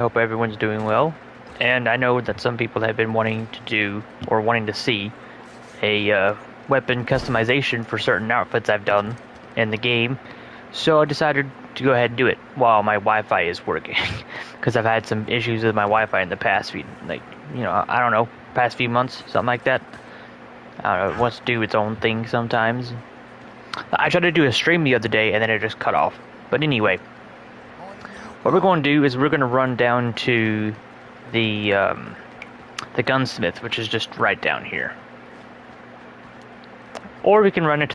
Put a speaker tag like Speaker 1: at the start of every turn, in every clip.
Speaker 1: Hope everyone's doing well. And I know that some people have been wanting to do or wanting to see a weapon customization for certain outfits I've done in the game. So I decided to go ahead and do it while my Wi-Fi is working, because I've had some issues with my Wi-Fi in the past few, I don't know, past few months, something like that. I don't know, it wants to do its own thing sometimes. I tried to do a stream the other day and then it just cut off. But anyway, what we're going to do is we're going to run down to the gunsmith, which is just right down here. Or we can run into...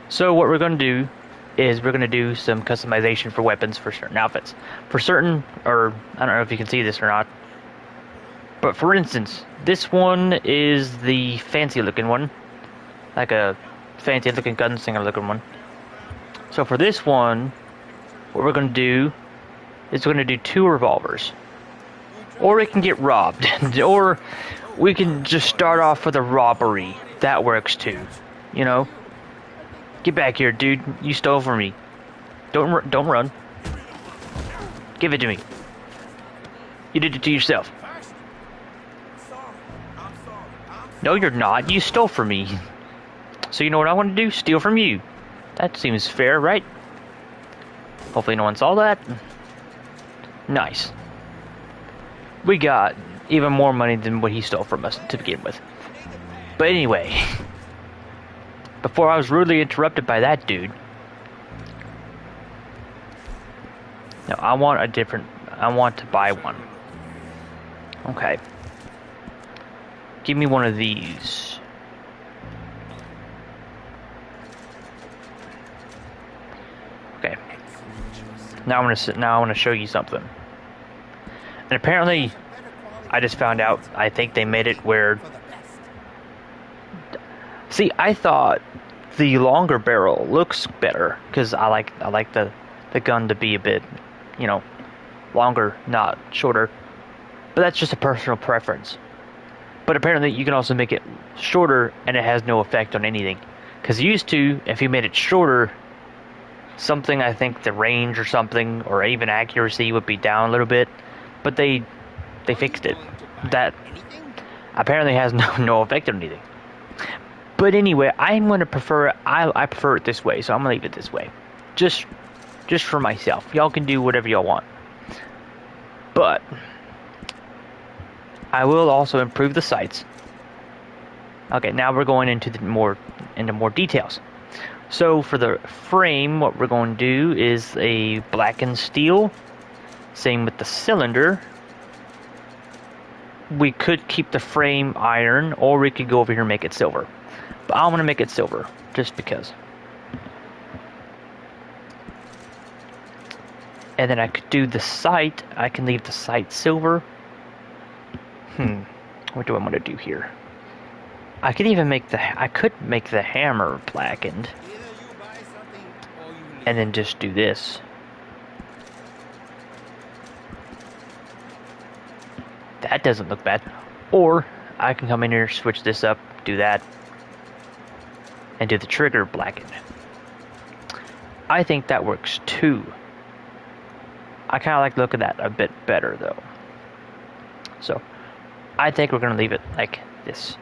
Speaker 1: So what we're going to do is we're going to do some customization for weapons for certain outfits. For certain, or I don't know if you can see this or not, but for instance, this one is the fancy looking one. Like a fancy looking gunslinger looking one. So for this one, what we're going to do is we're going to do 2 revolvers. Or we can get robbed. Or we can just start off with a robbery. That works too. You know? Get back here, dude. You stole from me. Don't run. Give it to me. You did it to yourself. No, you're not. You stole from me. So you know what I want to do? Steal from you. That seems fair, right? Hopefully no one saw that. Nice. We got even more money than what he stole from us to begin with. But anyway, before I was rudely interrupted by that dude. Now I want to buy one. Okay. Give me one of these. Okay. Now I want to show you something. And apparently, I just found out, I think they made it where... See, I thought the longer barrel looks better, because I like the gun to be a bit, you know, longer, not shorter. But that's just a personal preference. But apparently you can also make it shorter and it has no effect on anything. Because used to, if you made it shorter, something, I think the range or something, or even accuracy would be down a little bit. But they fixed it. That apparently has no effect on anything. But anyway, I'm going to prefer it. I prefer it this way, so I'm going to leave it this way. Just for myself. Y'all can do whatever y'all want. But I will also improve the sights. Okay, now we're going into more details. So for the frame, what we're going to do is a blackened steel. Same with the cylinder. We could keep the frame iron, or we could go over here and make it silver. But I'm going to make it silver, just because. And then I could do the sight. I can leave the sight silver. What do I want to do here? I could even make the hammer blackened. And then just do this. That doesn't look bad. Or I can come in here, switch this up, do that, and do the trigger blackened. I think that works too. I kind of like the look of that a bit better though. So I think we're gonna leave it like this.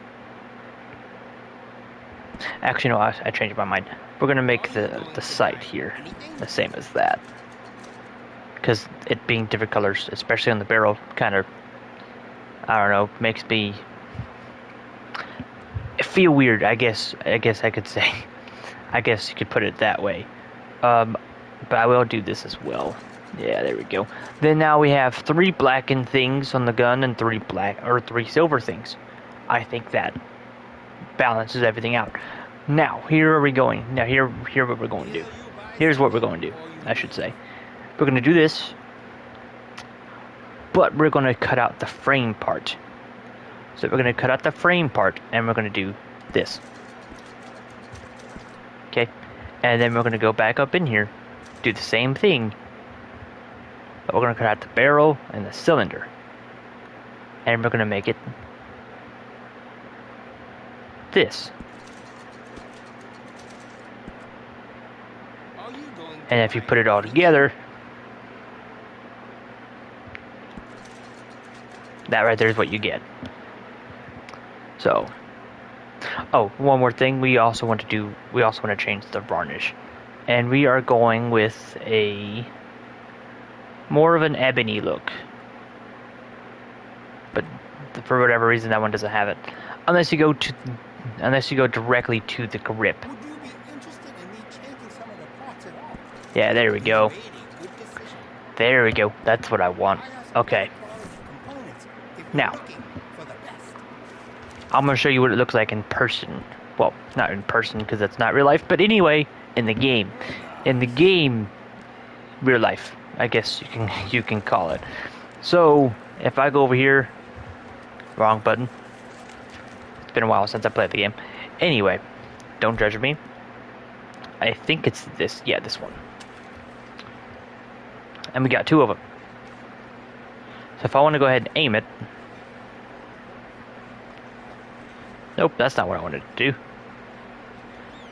Speaker 1: Actually, no, I changed my mind. We're gonna make the sight here the same as that, because it being different colors, especially on the barrel, kind of, I don't know, makes me feel weird. I guess I could say. I guess you could put it that way. But I will do this as well. Yeah, there we go. Then now we have 3 blackened things on the gun and 3 silver things. I think that balances everything out. Now, here are we going. Now, here what we're going to do. Here's what we're going to do, I should say. We're going to do this, but we're going to cut out the frame part. So we're going to cut out the frame part, and we're going to do this. Okay? And then we're going to go back up in here, do the same thing, but we're going to cut out the barrel and the cylinder. And we're going to make it this. And if you put it all together, That right there is what you get. So, oh, one more thing. We also want to change the varnish, and we are going with a more of an ebony look. But for whatever reason, that one doesn't have it. Unless you go directly to the grip.
Speaker 2: Would you be interested in me changing some of the parts at all?
Speaker 1: Yeah, there we go. There we go. That's what I want. Okay. Now, I'm going to show you what it looks like in person. Well, not in person because that's not real life, but anyway, in the game. In the game, real life, I guess you can call it. So, if I go over here, wrong button. It's been a while since I played the game. Anyway, don't judge me. I think it's this. Yeah, this one. And we got two of them. So if I want to go ahead and aim it. Nope, that's not what I wanted to do.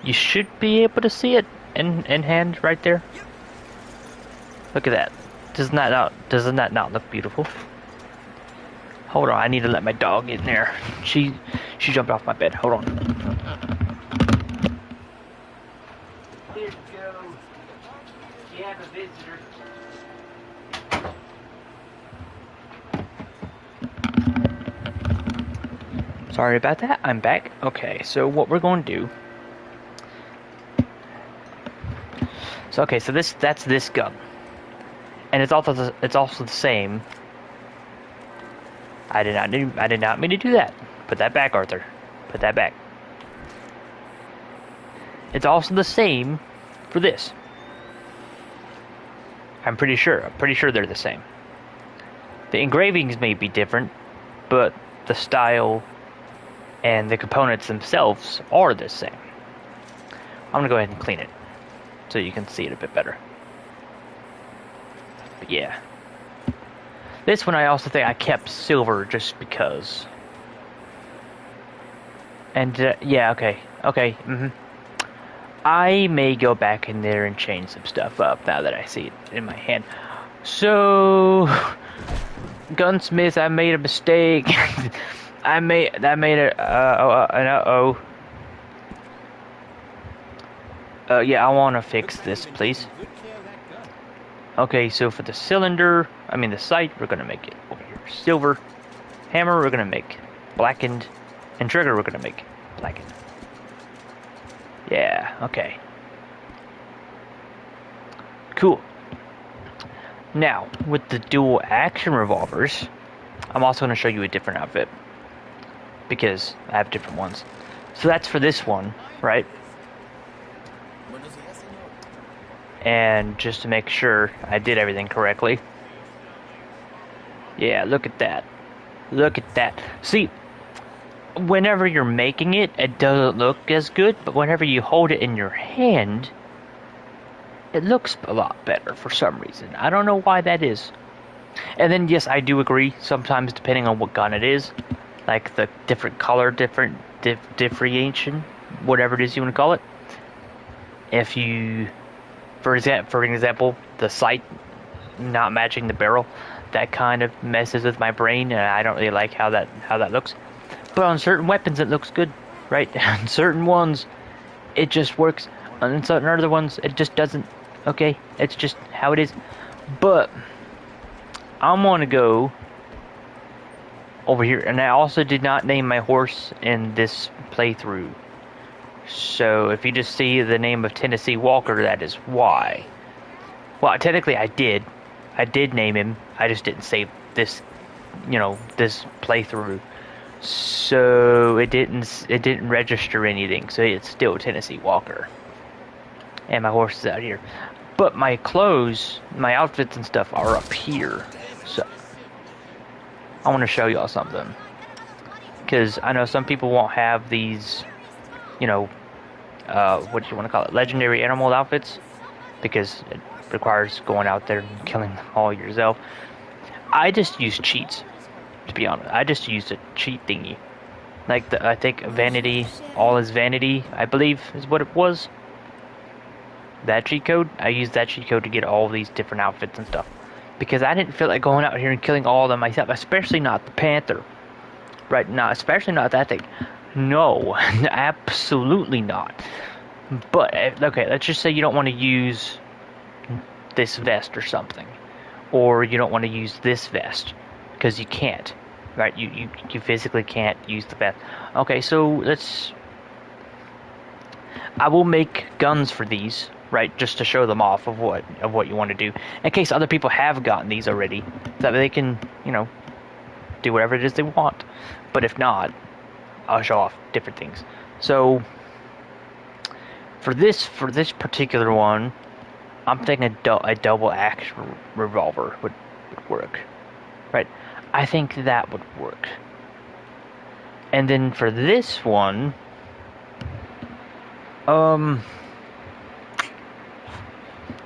Speaker 1: You should be able to see it in hand right there. Look at that. Doesn't that not look beautiful? Hold on, I need to let my dog in there. She jumped off my bed. Hold on. Here you go. You have a visitor. Sorry about that. I'm back. Okay, so what we're going to do. So okay, so that's this gun, and it's also the same. I did not mean to do that. Put that back, Arthur. Put that back. It's also the same for this. I'm pretty sure they're the same. The engravings may be different, but the style and the components themselves are the same. I'm gonna go ahead and clean it so you can see it a bit better. But yeah. This one I also think I kept silver just because. And yeah, okay. I may go back in there and change some stuff up now that I see it in my hand. So, gunsmith, I made a mistake. I made an uh-oh. Yeah, I want to fix this, please. Okay, so for the cylinder, the sight, we're gonna make it over here silver. Hammer, we're gonna make blackened, and trigger, we're gonna make blackened. Yeah, okay. Cool. Now, with the dual action revolvers, I'm also gonna show you a different outfit because I have different ones. So that's for this one, right? And just to make sure I did everything correctly. Yeah, look at that. Look at that. See, whenever you're making it, it doesn't look as good, but whenever you hold it in your hand, it looks a lot better for some reason. I don't know why that is. And then, yes, I do agree, sometimes depending on what gun it is, like the different color, differentiation, whatever it is you want to call it. If you... For example, the sight not matching the barrel, that kind of messes with my brain, and I don't really like how that looks. But on certain weapons, it looks good, right? On certain ones, it just works. On certain other ones, it just doesn't. Okay, it's just how it is. But I'm gonna go over here, and I also did not name my horse in this playthrough. So if you just see the name of Tennessee Walker, that is why. Well, technically I did name him. I just didn't save this, this playthrough. So it didn't register anything. So it's still Tennessee Walker. And my horse is out here. But my clothes, my outfits and stuff are up here. So I want to show y'all something. Because I know some people won't have these, what do you want to call it, legendary animal outfits, because it requires going out there and killing them all yourself. I just use cheats, to be honest. I just used a cheat thingy, like I think vanity, all is vanity, I believe is what it was. That cheat code, I used that cheat code to get all these different outfits and stuff, because I didn't feel like going out here and killing all of them myself, especially not the Panther. Right now, especially not that thing. No, absolutely not. But, okay, let's just say you don't want to use this vest or something. Or you don't want to use this vest, because you can't. Right, you physically can't use the vest. Okay, so I will make guns for these, right, just to show them off of what you want to do, in case other people have gotten these already, so that they can, do whatever it is they want. But if not, I'll show off different things. So for this particular one, I'm thinking a double action revolver would work, right? I think that would work. And then for this one, trying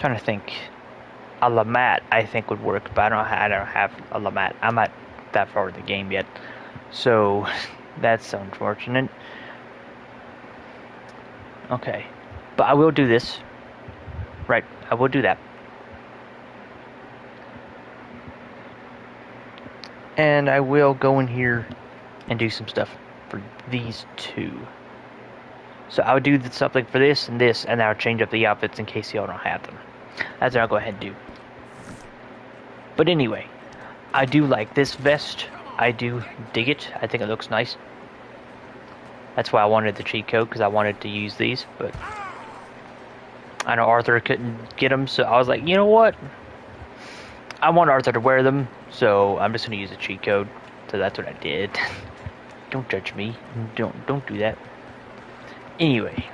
Speaker 1: to think, a LeMat I think would work, but I don't have a LeMat. I'm not that far in the game yet, so that's unfortunate. Okay, but I will do this. Right, I will do that. And I will go in here and do some stuff for these two. So I would do something for this, and then I'll change up the outfits in case y'all don't have them. That's what I'll go ahead and do. But anyway, I do like this vest. I do dig it. I think it looks nice. That's why I wanted the cheat code, because I wanted to use these, but I know Arthur couldn't get them, so I was like, you know what? I want Arthur to wear them, so I'm just going to use a cheat code. So that's what I did. Don't judge me. Don't do that. Anyway.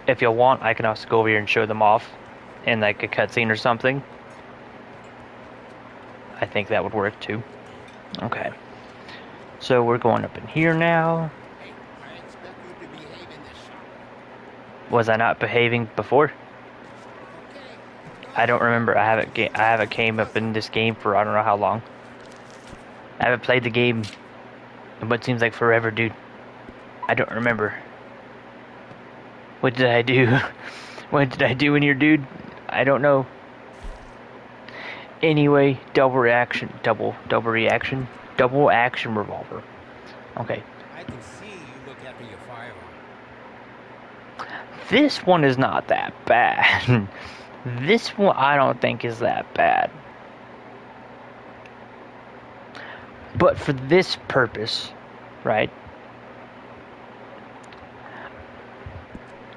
Speaker 1: If you want, I can also go over here and show them off in like a cutscene or something. I think that would work too. Okay. So we're going up in here now.
Speaker 2: Hey, I expect you to behave in this shop.
Speaker 1: Was I not behaving before?
Speaker 2: Okay.
Speaker 1: I don't remember. I haven't came up in this game for I don't know how long. I haven't played the game in what seems like forever, dude. I don't remember. What did I do? What did I do in here, dude? I don't know. Anyway, double action revolver. Okay.
Speaker 2: I can see you look after your firearm.
Speaker 1: This one is not that bad. This one I don't think is that bad. But for this purpose, right?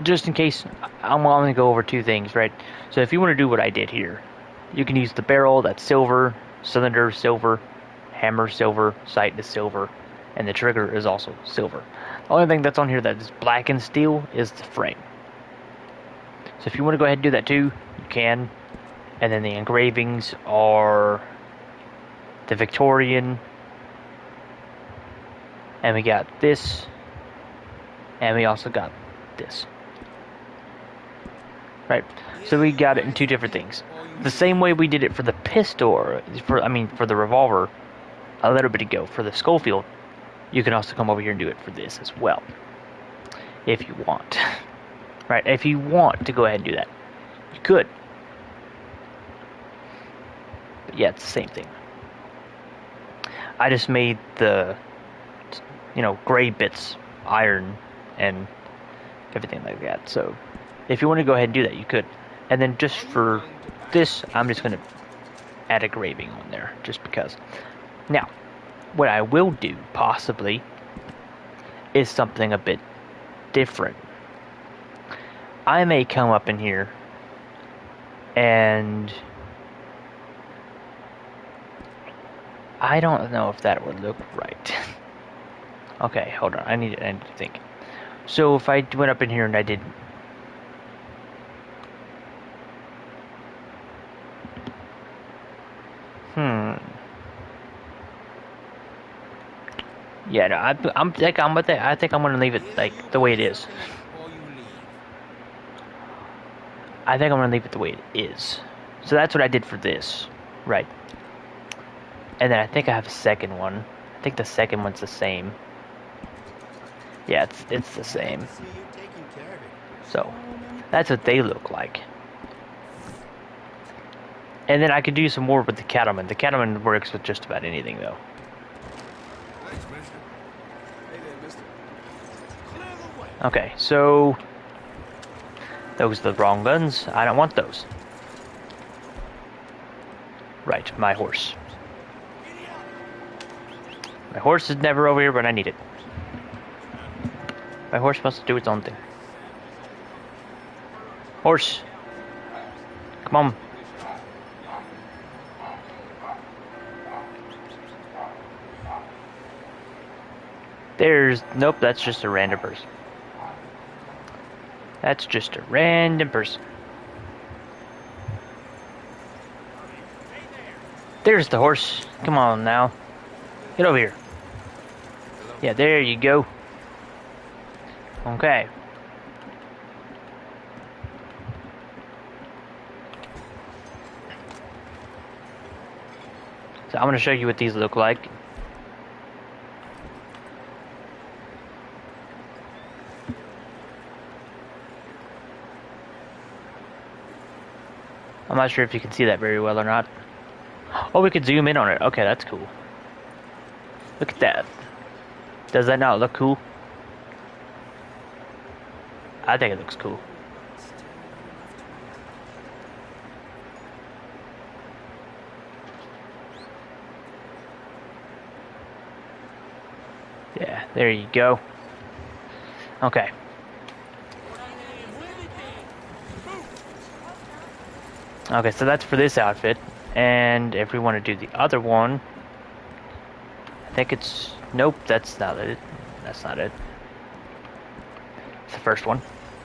Speaker 1: Just in case, I'm going to go over two things, right? So if you want to do what I did here, you can use the barrel, that's silver, cylinder, silver, hammer, silver, sight is silver, and the trigger is also silver. The only thing that's on here that is black and steel is the frame. So if you want to go ahead and do that too, you can. And then the engravings are the Victorian, and we got this, and we also got this. Right, so we got it in two different things. The same way we did it for the pistol, for the revolver, a little bit ago. For the Schofield, you can also come over here and do it for this as well, if you want. Right, if you want to go ahead and do that, you could. But yeah, it's the same thing. I just made the, gray bits iron and everything like that. So if you want to go ahead and do that, you could. And then just for this, I'm just going to add a engraving on there, just because. Now, what I will do, possibly, is something a bit different. I may come up in here and I don't know if that would look right. Okay, hold on. I need to think. So if I went up in here and I did yeah, no, I think I'm gonna leave it like the way it is. I think I'm gonna leave it the way it is. So that's what I did for this, right? And then I think I have a second one. I think the second one's the same. Yeah, it's the
Speaker 2: Glad
Speaker 1: same.
Speaker 2: to see you taking care of it.
Speaker 1: So
Speaker 2: Many
Speaker 1: that's what they look like. And then I could do some more with the cattleman. The cattleman works with just about anything, though.
Speaker 3: Thanks, mister. Hey there, mister. Clear the way.
Speaker 1: Okay, so those are the wrong guns. I don't want those. Right, my horse. My horse is never over here when I need it. My horse must do its own thing. Horse! Come on. Nope, that's just a random person. That's just a random person. There's the horse. Come on now. Get over here. Yeah, there you go. Okay. So I'm going to show you what these look like. I'm not sure if you can see that very well or not. Oh, we could zoom in on it. Okay, that's cool. Look at that. Does that not look cool? I think it looks cool. Yeah, there you go. Okay. Okay, so that's for this outfit. And if we want to do the other one, I think it's... Nope, that's not it. That's not it. It's the first one.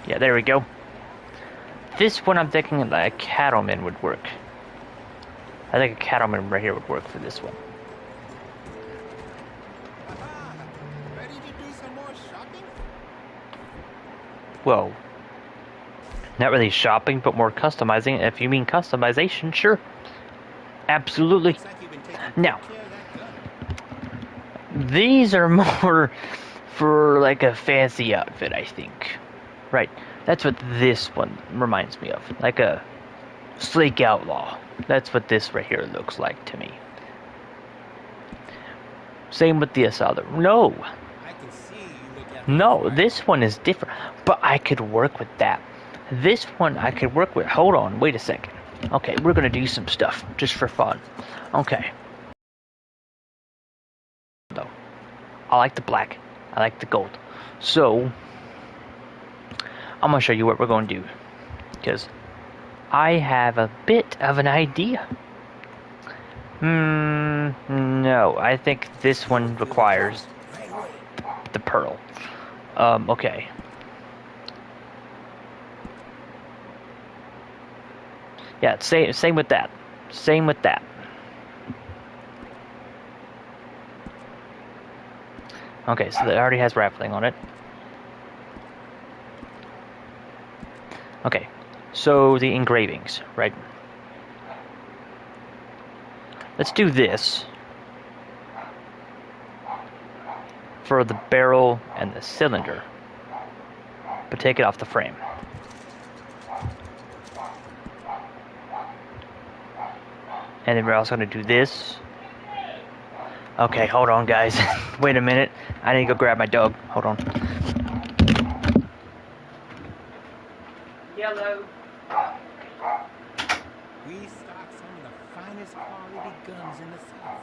Speaker 1: Yeah, there we go. This one I'm thinking that a cattleman would work. I think a cattleman right here would work for this one.
Speaker 2: Aha! Ready to do some more shopping?
Speaker 1: Whoa. Not really shopping, but more customizing. If you mean customization, sure. Absolutely.
Speaker 2: Looks like you've been taking
Speaker 1: Now,
Speaker 2: good care of that gun.
Speaker 1: these are more for like a fancy outfit, I think. Right. That's what this one reminds me of. Like a sleek outlaw. That's what this right here looks like to me. Same with this other. No.
Speaker 2: I can see you look at
Speaker 1: No, this one is different. But I could work with that. This one I could work with. Hold on, wait a second. Okay, we're gonna do some stuff just for fun. Okay. No. I like the black. I like the gold. So I'm gonna show you what we're gonna do. Because I have a bit of an idea. No, I think this one requires the pearl. Okay. Yeah, same with that. Same with that. Okay, so it already has raffling on it. Okay, so the engravings, right? Let's do this for the barrel and the cylinder, but take it off the frame. And then we're also going to do this. Okay, hold on, guys. Wait a minute. I need to go grab my dog. Hold on. Yellow.
Speaker 2: We stock some of the finest quality guns in the South.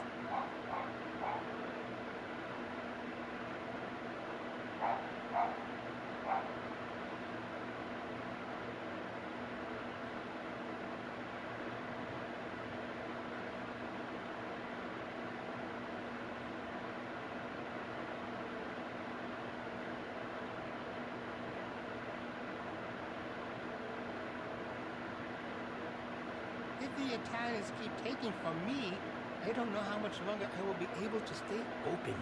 Speaker 2: If the Italians keep taking from me, I don't know how much longer I will be able to stay open.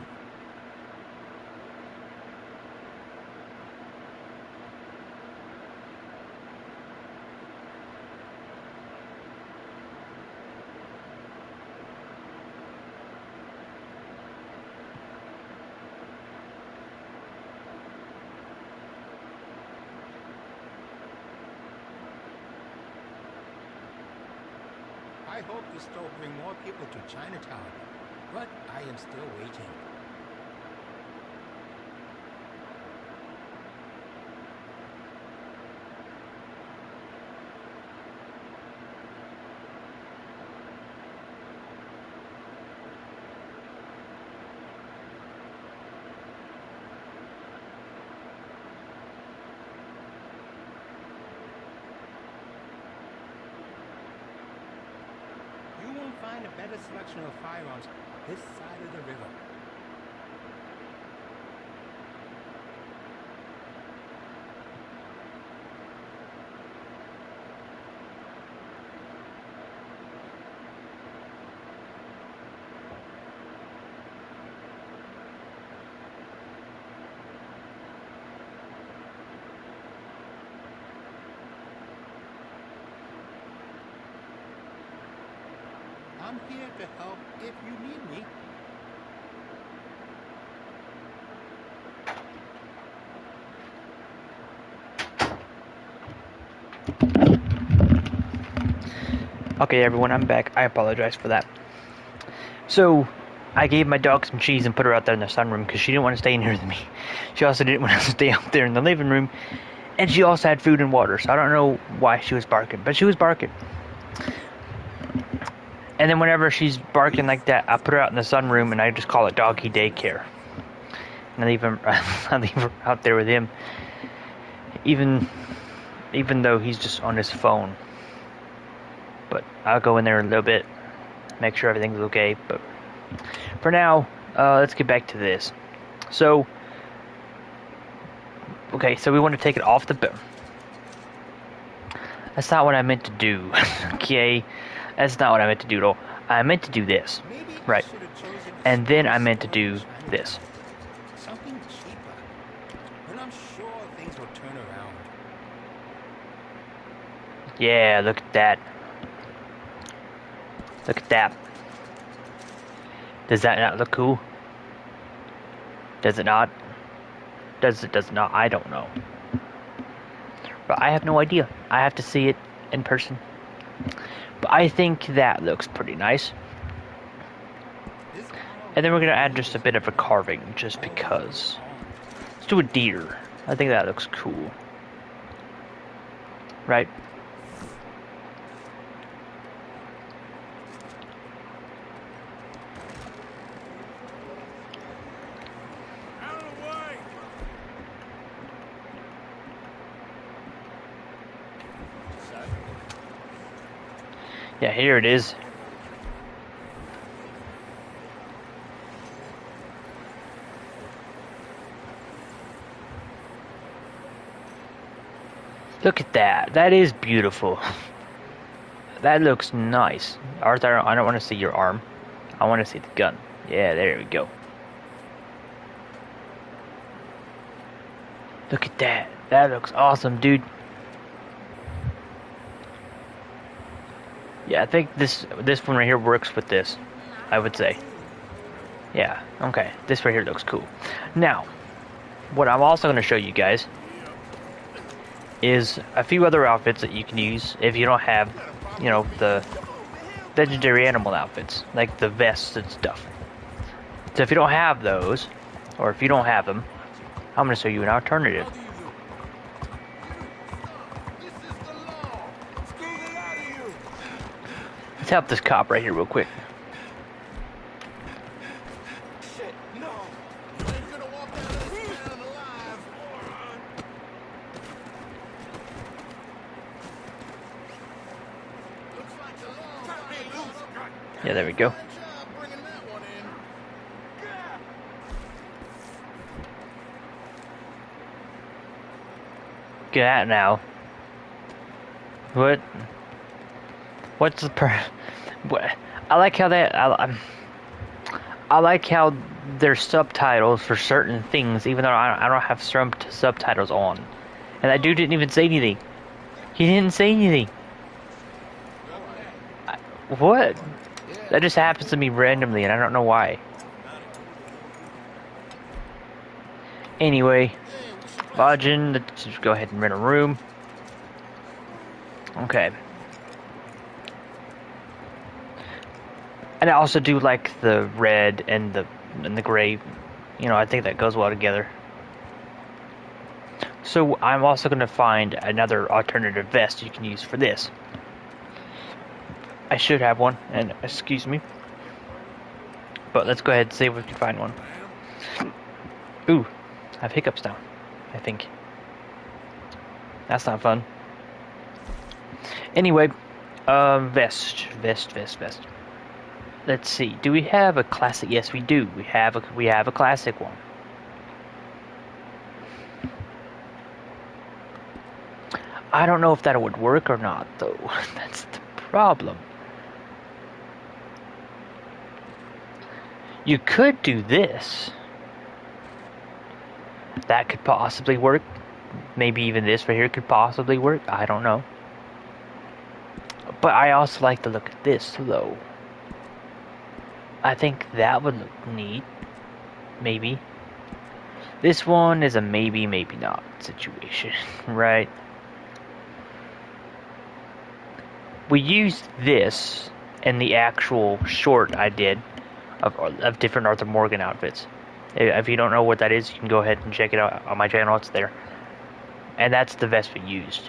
Speaker 2: I hope this store will bring more people to Chinatown, but I am still waiting. You won't find a better selection of firearms this side of the river. I'm here to help if you need me.
Speaker 1: Okay, everyone, I'm back. I apologize for that. So, I gave my dog some cheese and put her out there in the sunroom because she didn't want to stay in here with me. She also didn't want to stay out there in the living room. And she also had food and water, so I don't know why she was barking, but she was barking. And then whenever she's barking like that, I put her out in the sunroom and I just call it doggy daycare. And I leave her out there with him, even though he's just on his phone. But I'll go in there a little bit, make sure everything's okay. But for now, let's get back to this. So, okay, so we want to take it off the bed. That's not what I meant to do. Okay, that's not what I meant to do at all. I meant to do this,
Speaker 2: Maybe
Speaker 1: right?
Speaker 2: I should have chosen
Speaker 1: And then I meant to do this.
Speaker 2: something cheaper. But I'm sure things will turn around.
Speaker 1: Yeah, look at that. Look at that. Does that not look cool? Does it not? Does it not? I don't know. But I have no idea. I have to see it in person. But I think that looks pretty nice.
Speaker 2: This
Speaker 1: And then we're going to add just a bit of a carving, just because. Let's do a deer. I think that looks cool. Right?
Speaker 3: Out of the way!
Speaker 1: Yeah, here it is. Look at that. That is beautiful. That looks nice. Arthur, I don't want to see your arm. I want to see the gun. Yeah, there we go. Look at that. That looks awesome, dude. Yeah, I think this one right here works with this, I would say. Yeah, okay. This right here looks cool. Now, what I'm also going to show you guys is a few other outfits that you can use if you don't have, you know, the legendary animal outfits, like the vests and stuff. So if you don't have those, or if you don't have them, I'm going to show you an alternative.
Speaker 3: How do you do? This is the law. Squeeze it out of you.
Speaker 1: Let's help this cop right here real quick.
Speaker 3: Shit, no. You ain't gonna walk out of this town alive. Looks like the law. Cut me loose.
Speaker 1: Yeah, there we go.
Speaker 3: Good job bringing that one in. Yeah.
Speaker 1: Get out now. What? What's the what? I like how that. I like how there's subtitles for certain things, even though I don't have subtitles on. And that dude didn't even say anything. He didn't say anything. What? That just happens to me randomly, and I don't know why. Anyway, lodging. Let's just go ahead and rent a room. Okay. And I also do like the red and the gray. You know, I think that goes well together. So I'm also going to find another alternative vest you can use for this. I should have one, and excuse me. But let's go ahead and see if we can find one. Ooh, I have hiccups now, I think. That's not fun. Anyway, vest. Let's see. Do we have a classic? Yes, we do. We have a classic one. I don't know if that would work or not, though. That's the problem. You could do this. That could possibly work. Maybe even this right here could possibly work. I don't know. But I also like the look of this, though. I think that would look neat. Maybe. This one is a maybe, maybe not situation, right? We used this in the actual short I did of different Arthur Morgan outfits. If you don't know what that is, you can go ahead and check it out on my channel. It's there. And that's the vest we used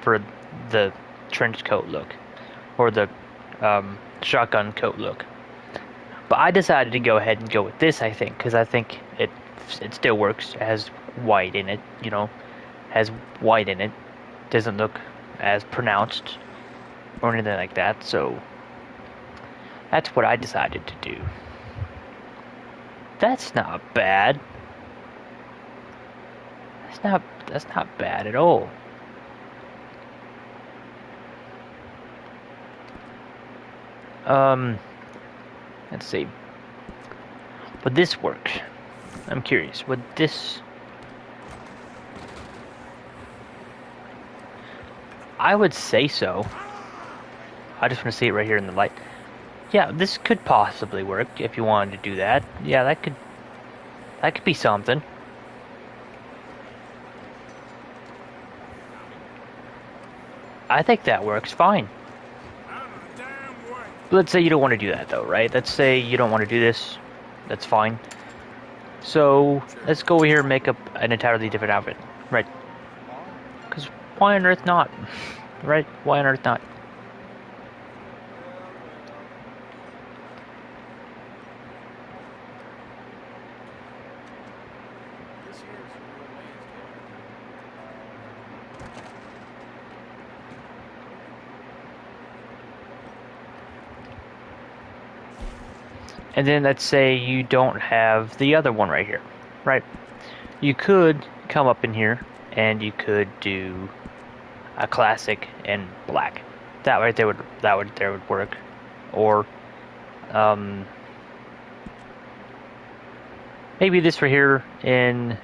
Speaker 1: for the trench coat look, or the shotgun coat look. But I decided to go ahead and go with this, I think, because I think it still works. It has white in it, you know, has white in it. Doesn't look as pronounced or anything like that. So that's what I decided to do. That's not bad. That's not bad at all. Let's see. Would this work? I'm curious. Would this... I would say so. I just want to see it right here in the light. Yeah, this could possibly work if you wanted to do that. Yeah, that could be something. I think that works fine. But let's say you don't want to do that though, right? Let's say you don't want to do this. That's fine. So let's go over here and make up an entirely different outfit, right? Because why on earth not? Right? Why on earth not? And then let's say you don't have the other one right here, right? You could come up in here and you could do a classic in black. That right there would work. Or maybe this right here in...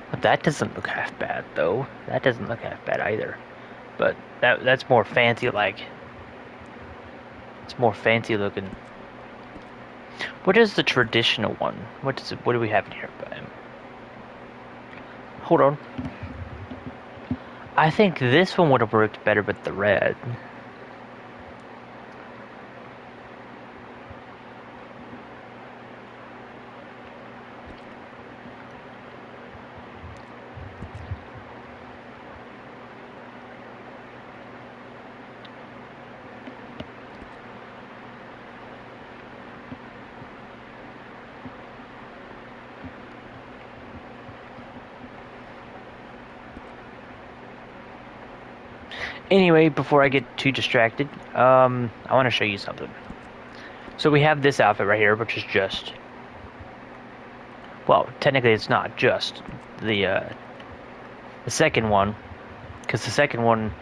Speaker 1: But that doesn't look half bad though. That doesn't look half bad either. But that's more fancy like. It's more fancy looking. What is the traditional one? What do we have in here? Hold on. I think this one would have worked better with the red. Anyway, before I get too distracted, I want to show you something. So we have this outfit right here, which is just... Well, technically it's not just the second one, because the second one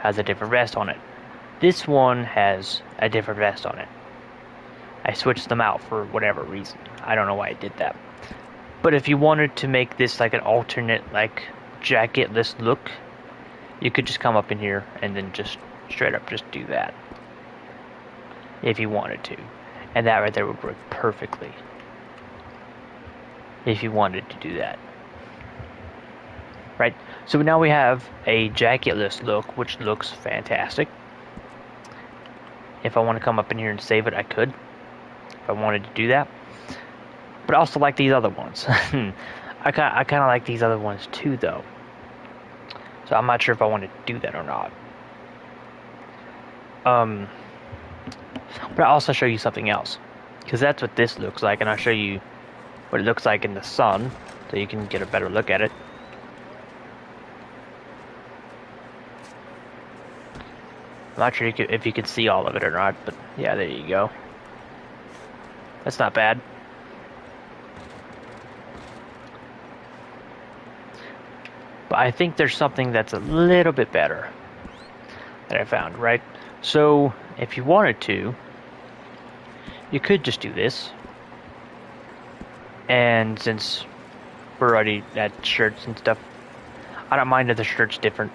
Speaker 1: has a different vest on it. This one has a different vest on it. I switched them out for whatever reason. I don't know why I did that. But if you wanted to make this like an alternate, like, jacketless look, you could just come up in here and then just straight up just do that. If you wanted to. And that right there would work perfectly. If you wanted to do that. Right? So now we have a jacketless look, which looks fantastic. If I want to come up in here and save it, I could. If I wanted to do that. But I also like these other ones. I kind of like these other ones too, though. So I'm not sure if I want to do that or not. But I'll also show you something else. Because that's what this looks like, and I'll show you what it looks like in the sun, so you can get a better look at it. I'm not sure if you can see all of it or not, but yeah, there you go. That's not bad. But I think there's something that's a little bit better that I found, right? So, if you wanted to, you could just do this. And since we're already at shirts and stuff, I don't mind if the shirt's different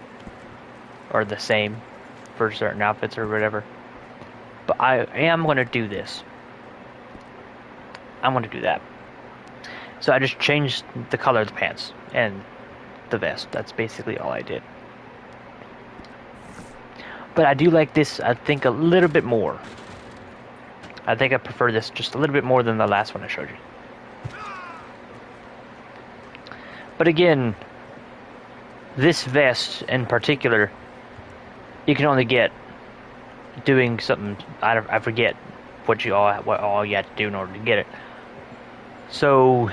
Speaker 1: or the same for certain outfits or whatever. But I am going to do this. I'm going to do that. So I just changed the color of the pants and the vest. That's basically all I did. But I do like this, I think, a little bit more. I think I prefer this just a little bit more than the last one I showed you. But again, this vest in particular, you can only get doing something. I forget what all you had to do in order to get it. So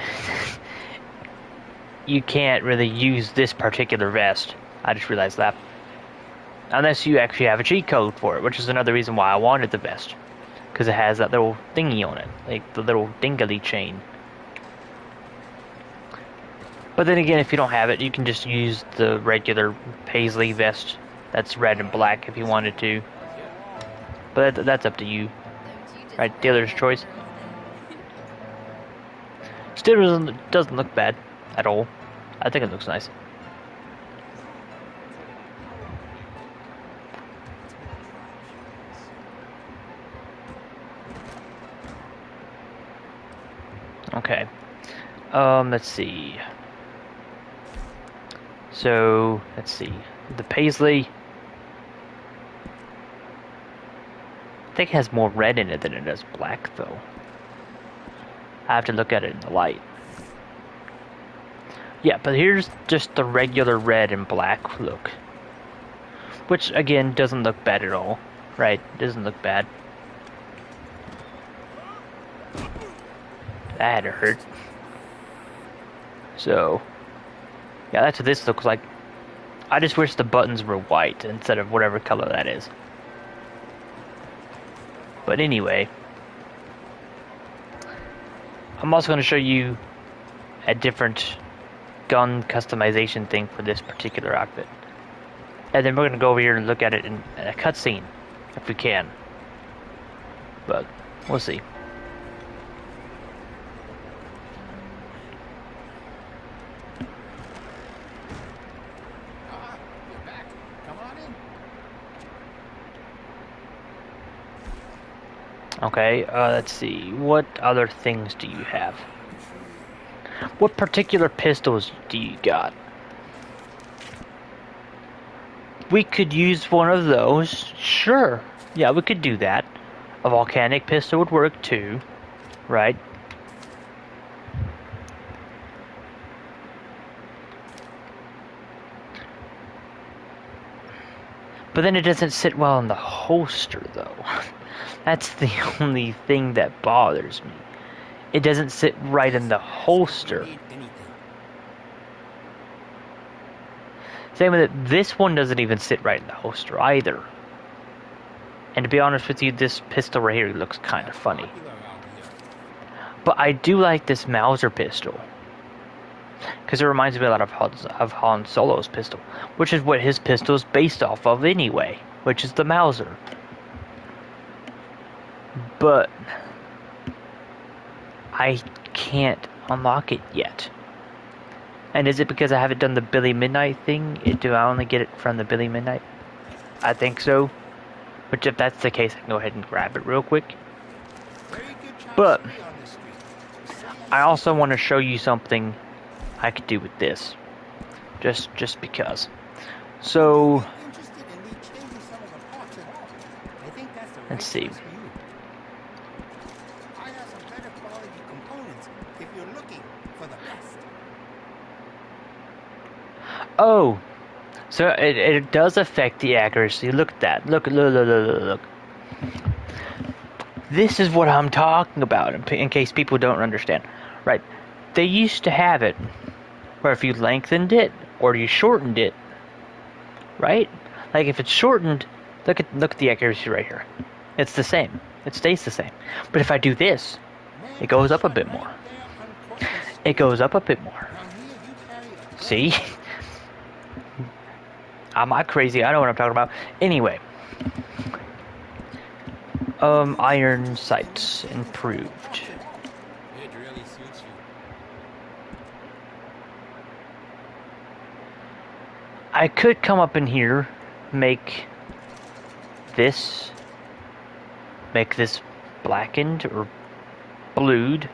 Speaker 1: you can't really use this particular vest. I just realized that, unless you actually have a cheat code for it, which is another reason why I wanted the vest, because it has that little thingy on it, like the little dingly chain. But then again, if you don't have it, you can just use the regular paisley vest that's red and black if you wanted to. But that's up to you. Right, dealer's choice. Still doesn't look bad at all. I think it looks nice. Okay. Let's see. So, let's see. The paisley, I think it has more red in it than it does black, though. I have to look at it in the light. Yeah, but here's just the regular red and black look. Which, again, doesn't look bad at all. Right? Doesn't look bad. That had to hurt. So, yeah, that's what this looks like. I just wish the buttons were white instead of whatever color that is. But anyway, I'm also going to show you a different gun customization thing for this particular outfit. And then we're going to go over here and look at it in a cutscene, if we can. But, we'll see.
Speaker 2: You're back. Come on in.
Speaker 1: Okay, let's see. What other things do you have? What particular pistols do you got? We could use one of those. Sure. Yeah, we could do that. A volcanic pistol would work too. Right? But then it doesn't sit well in the holster, though. That's the only thing that bothers me. It doesn't sit right in the holster.
Speaker 2: Need anything.
Speaker 1: Same with it, this one doesn't even sit right in the holster either. And to be honest with you, this pistol right here looks kind of funny.
Speaker 2: Popular out here.
Speaker 1: But I do like this Mauser pistol. Because it reminds me a lot of Han Solo's pistol. Which is what his pistol is based off of anyway. Which is the Mauser. But I can't unlock it yet. And is it because I haven't done the Billy Midnight thing? Do I only get it from the Billy Midnight? I think so. Which if that's the case, I can go ahead and grab it real quick.
Speaker 2: Very good chance
Speaker 1: But
Speaker 2: to be on this street.
Speaker 1: I also want to show you something I could do with this. Just because. So,
Speaker 2: Interested in me changing some of the parts at all. I think that's the
Speaker 1: Let's see.
Speaker 2: Nice view. I have some better quality components if you're looking for the best.
Speaker 1: Oh, so it does affect the accuracy. Look at that. Look. This is what I'm talking about, in case people don't understand. Right. They used to have it where if you lengthened it or you shortened it, right? Like if it's shortened, look at the accuracy right here. It's the same. It stays the same. But if I do this, it goes up a bit more. It goes up a bit more. See? I'm not crazy. I know what I'm talking about. Anyway. Iron sights improved.
Speaker 3: It really suits you.
Speaker 1: I could come up in here, make this blackened or blued,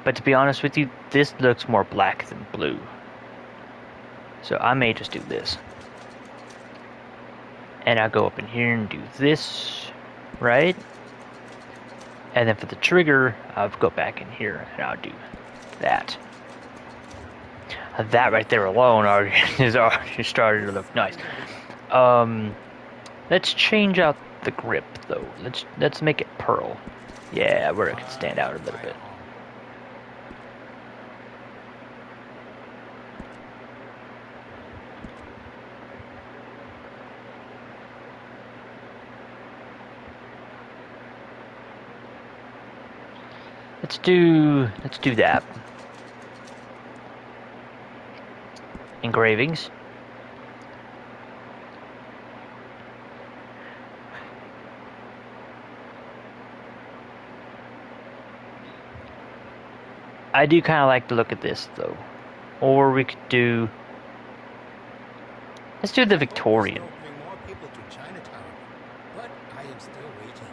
Speaker 1: but to be honest with you, this looks more black than blue. So I may just do this. And I'll go up in here and do this, right? And then for the trigger, I'll go back in here and I'll do that. That right there alone is already starting to look nice. Let's change out the grip though. Let's make it pearl. Yeah, where it can stand out a little bit. Let's do that. Engravings. I do kind of like to look at this though. Or we could do... Let's do the Victorian.
Speaker 2: Bring more people to Chinatown, but I am still waiting.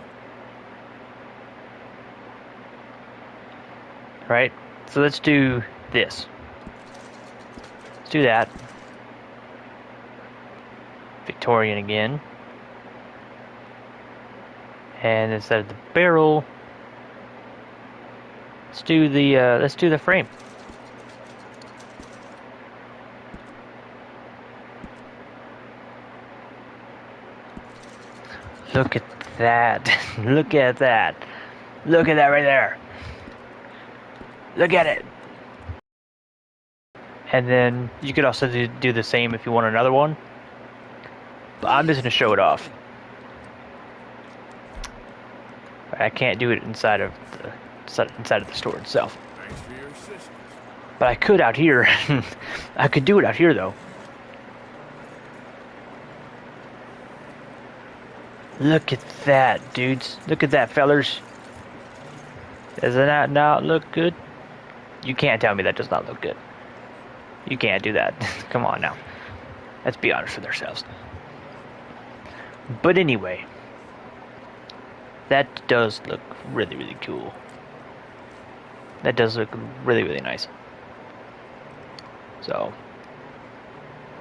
Speaker 1: Right? So let's do this. Let's do that. Victorian again. And instead of the barrel, let's do the frame. Look at that. Look at that. Look at that right there. Look at it. And then you could also do the same if you want another one. But I'm just going to show it off. I can't do it inside of the store itself.
Speaker 3: Thanks for your assistance.
Speaker 1: But I could out here. I could do it out here though. Look at that, dudes. Look at that, fellers. Doesn't that not look good? You can't tell me that does not look good. You can't do that. Come on now. Let's be honest with ourselves. But anyway, that does look really, really cool. That does look really, really nice. So,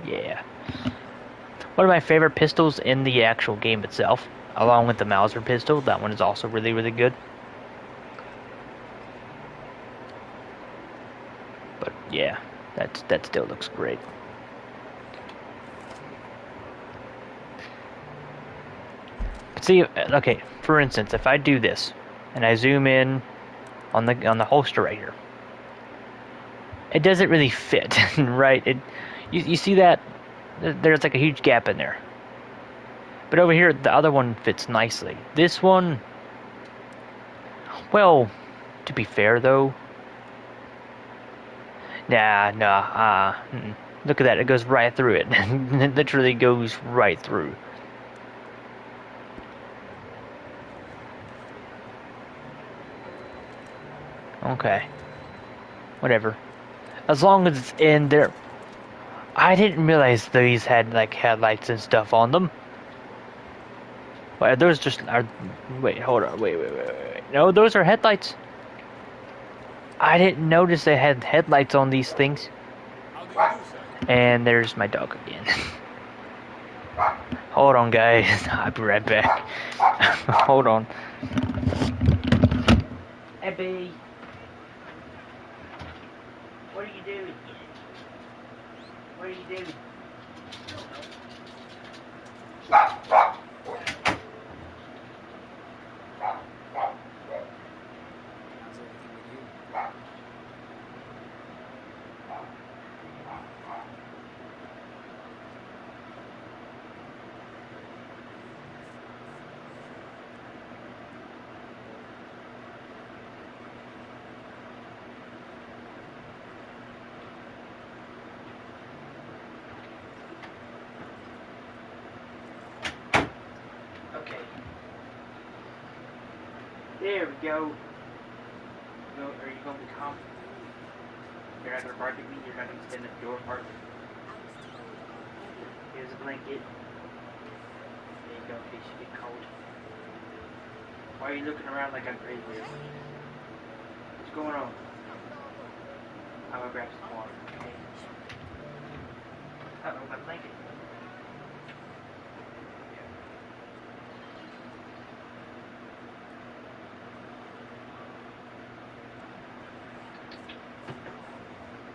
Speaker 1: yeah. One of my favorite pistols in the actual game itself, along with the Mauser pistol. That one is also really, really good. But yeah, that still looks great. But see, okay, for instance, if I do this and I zoom in on the holster right here, it doesn't really fit, right? You see that there's like a huge gap in there. But over here, the other one fits nicely. This one, well, to be fair though, nah. Look at that, it goes right through it. It literally goes right through. Okay. Whatever. As long as it's in there. I didn't realize these had like headlights and stuff on them. Wait, those just are... Wait, hold on. Wait. No, those are headlights. I didn't notice they had headlights on these things. And there's my dog again. Hold on, guys. I'll be right back. Hold on. Abby, what are you doing? What are you doing?
Speaker 3: How's everything with you?
Speaker 1: Okay. There we go. Are you going to be calm? You're not going to bark at me? You're not going to stand at the door and bark? Here's a blanket. There you go, in case you get cold. Why are you looking around like I'm crazy? What's going on? I'm going to grab some water, okay? Uh-oh, my blanket.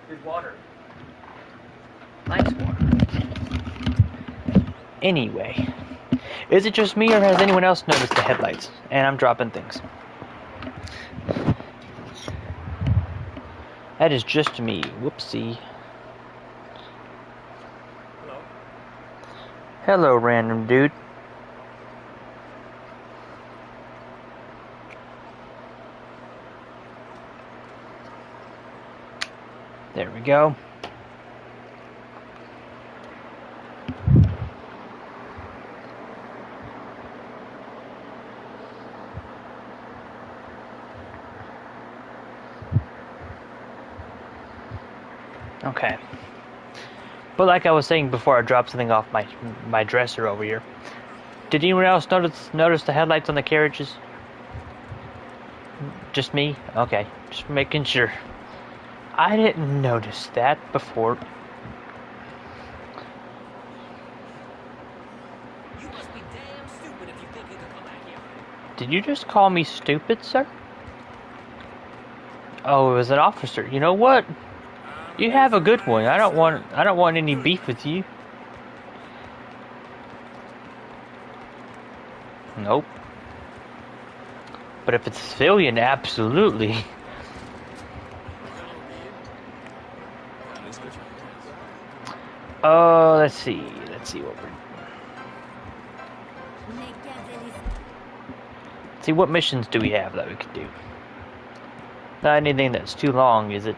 Speaker 1: Good water. Nice water. Anyway, is it just me or has anyone else noticed the headlights? And I'm dropping things. That is just me. Whoopsie.
Speaker 3: Hello?
Speaker 1: Hello, random dude. There we go. Okay. But like I was saying before I dropped something off my dresser over here. Did anyone else notice the headlights on the carriages? Just me? Okay. Just making sure. I didn't notice that before.
Speaker 4: You must be damn stupid if you think you can come back here.
Speaker 1: Did you just call me stupid, sir? Oh, it was an officer. You know what? You have a good one. I don't want any beef with you. Nope. But if it's a civilian, absolutely. Let's see what we're. See, what missions do we have that we could do? Not anything that's too long, is it?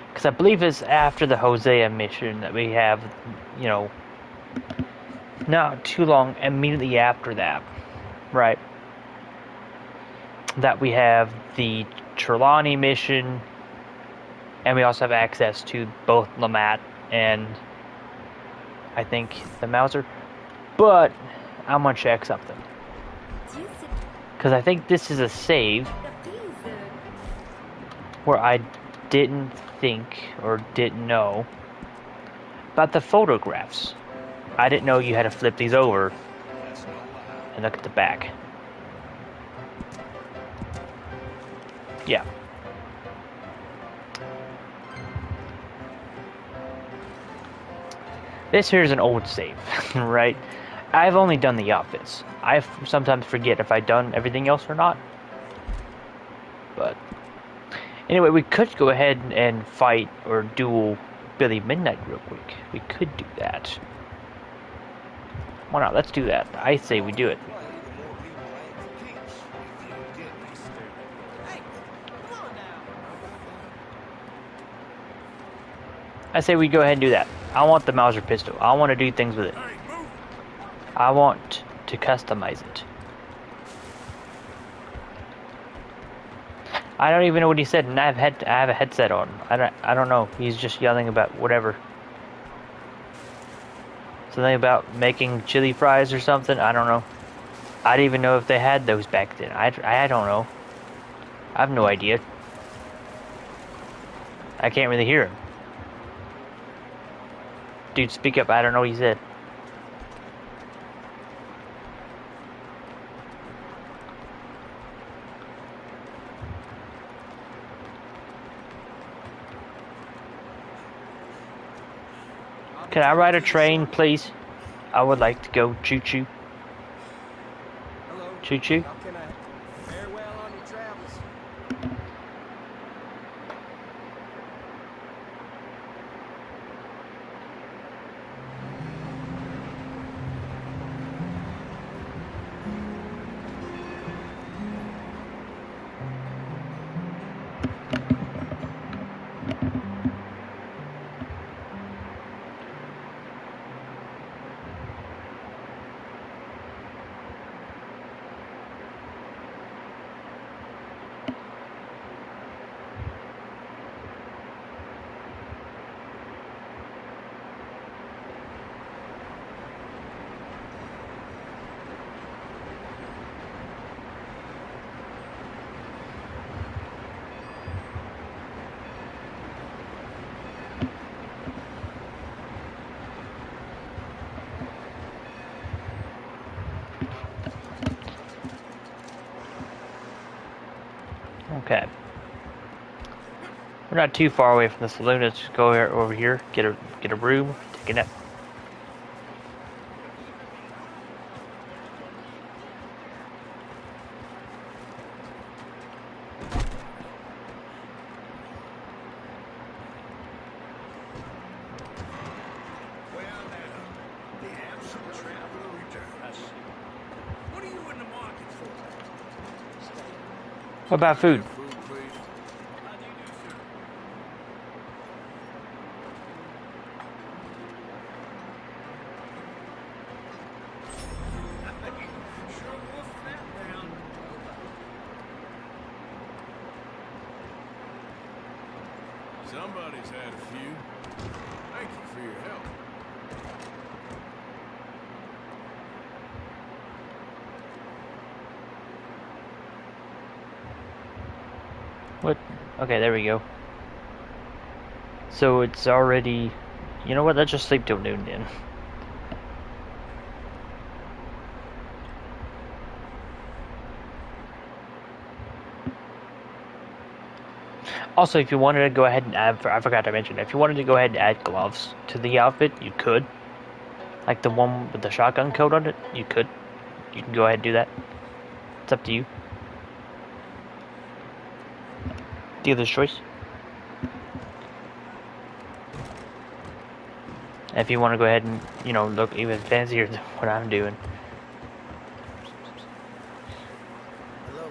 Speaker 1: Because I believe it's after the Hosea mission that we have, you know, not too long, immediately after that, right? That we have the Trelawney mission, and we also have access to both Lamont and I think the Mauser. But I'm gonna check something. Because I think this is a save where I didn't think or didn't know about the photographs. I didn't know you had to flip these over and look at the back. Yeah. This here is an old save, right? I've only done the outfits. I sometimes forget if I've done everything else or not. But anyway, we could go ahead and fight or duel Billy Midnight real quick. We could do that. Why not? Let's do that. I say we do it.
Speaker 4: Hey, come on now.
Speaker 1: I say we go ahead and do that. I want the Mauser pistol. I want to do things with it. I want to customize it. I don't even know what he said, and I have a headset on. I don't know. He's just yelling about whatever. Something about making chili fries or something. I don't know. I didn't even know if they had those back then. I don't know. I have no idea. I can't really hear him. Dude, speak up. I don't know what he said. Can I ride a train, please? I would like to go choo-choo.
Speaker 3: Hello.
Speaker 1: Choo-choo.
Speaker 3: How can I? Farewell on your travels.
Speaker 1: Okay. We're not too far away from the saloon. Let's just go over here, get a room, take a nap.
Speaker 3: Well now, the absent traveler returns. What are you in the market for?
Speaker 1: What about food?
Speaker 3: Food, please. How do you do, sir? Sure wolfed that down. Somebody's had a few. Thank you for your help.
Speaker 1: What? Okay, there we go. So it's already... You know what? Let's just sleep till noon then. Also, if you wanted to go ahead and add... I forgot to mention, if you wanted to go ahead and add gloves to the outfit, you could. Like the one with the shotgun coat on it, you could. You can go ahead and do that. It's up to you. Dealer's choice. If you want to go ahead and, you know, look even fancier than what I'm doing.
Speaker 3: Hello.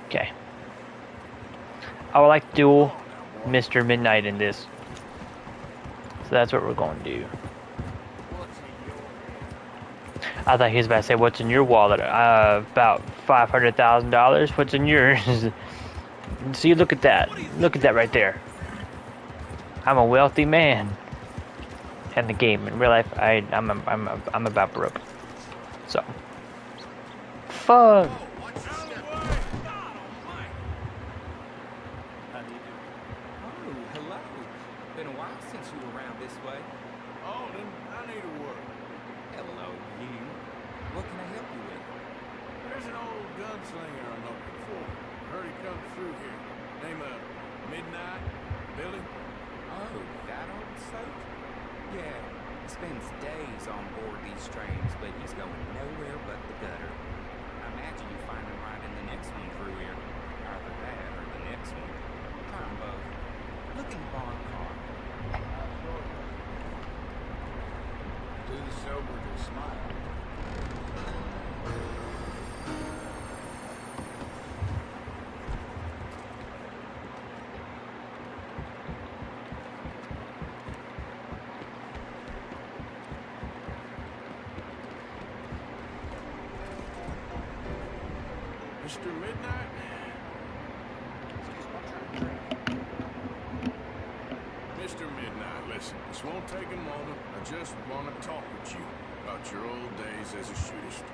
Speaker 1: Okay. I would like to duel Mr. Midnight in this. So that's what we're going to do.
Speaker 3: What's in your hand?
Speaker 1: I thought he was about to say, what's in your wallet? About $500,000. What's in yours? See, look at that. Look at that right there. I'm a wealthy man. In the game, in real life, I'm about broke. So, fuck.
Speaker 3: Out of the way! God almighty!
Speaker 5: How do you do? Oh, hello. Been a while since you were around this way.
Speaker 3: Alden, I need a word.
Speaker 5: Hello, you. What can I help you with?
Speaker 3: There's an old gunslinger I'm looking for. Heard he comes through here. Name of Midnight? Billy?
Speaker 5: Oh, that old soak? Yeah, he spends days on board these trains, but he's going nowhere but the gutter. I imagine you find him right in the next one through here. Either that or the next one. Try 'em both. Look in the barn car.
Speaker 3: Too sober to smile. Mr. Midnight? Listen, this won't take a moment. I just want to talk with you about your old days as a shootist.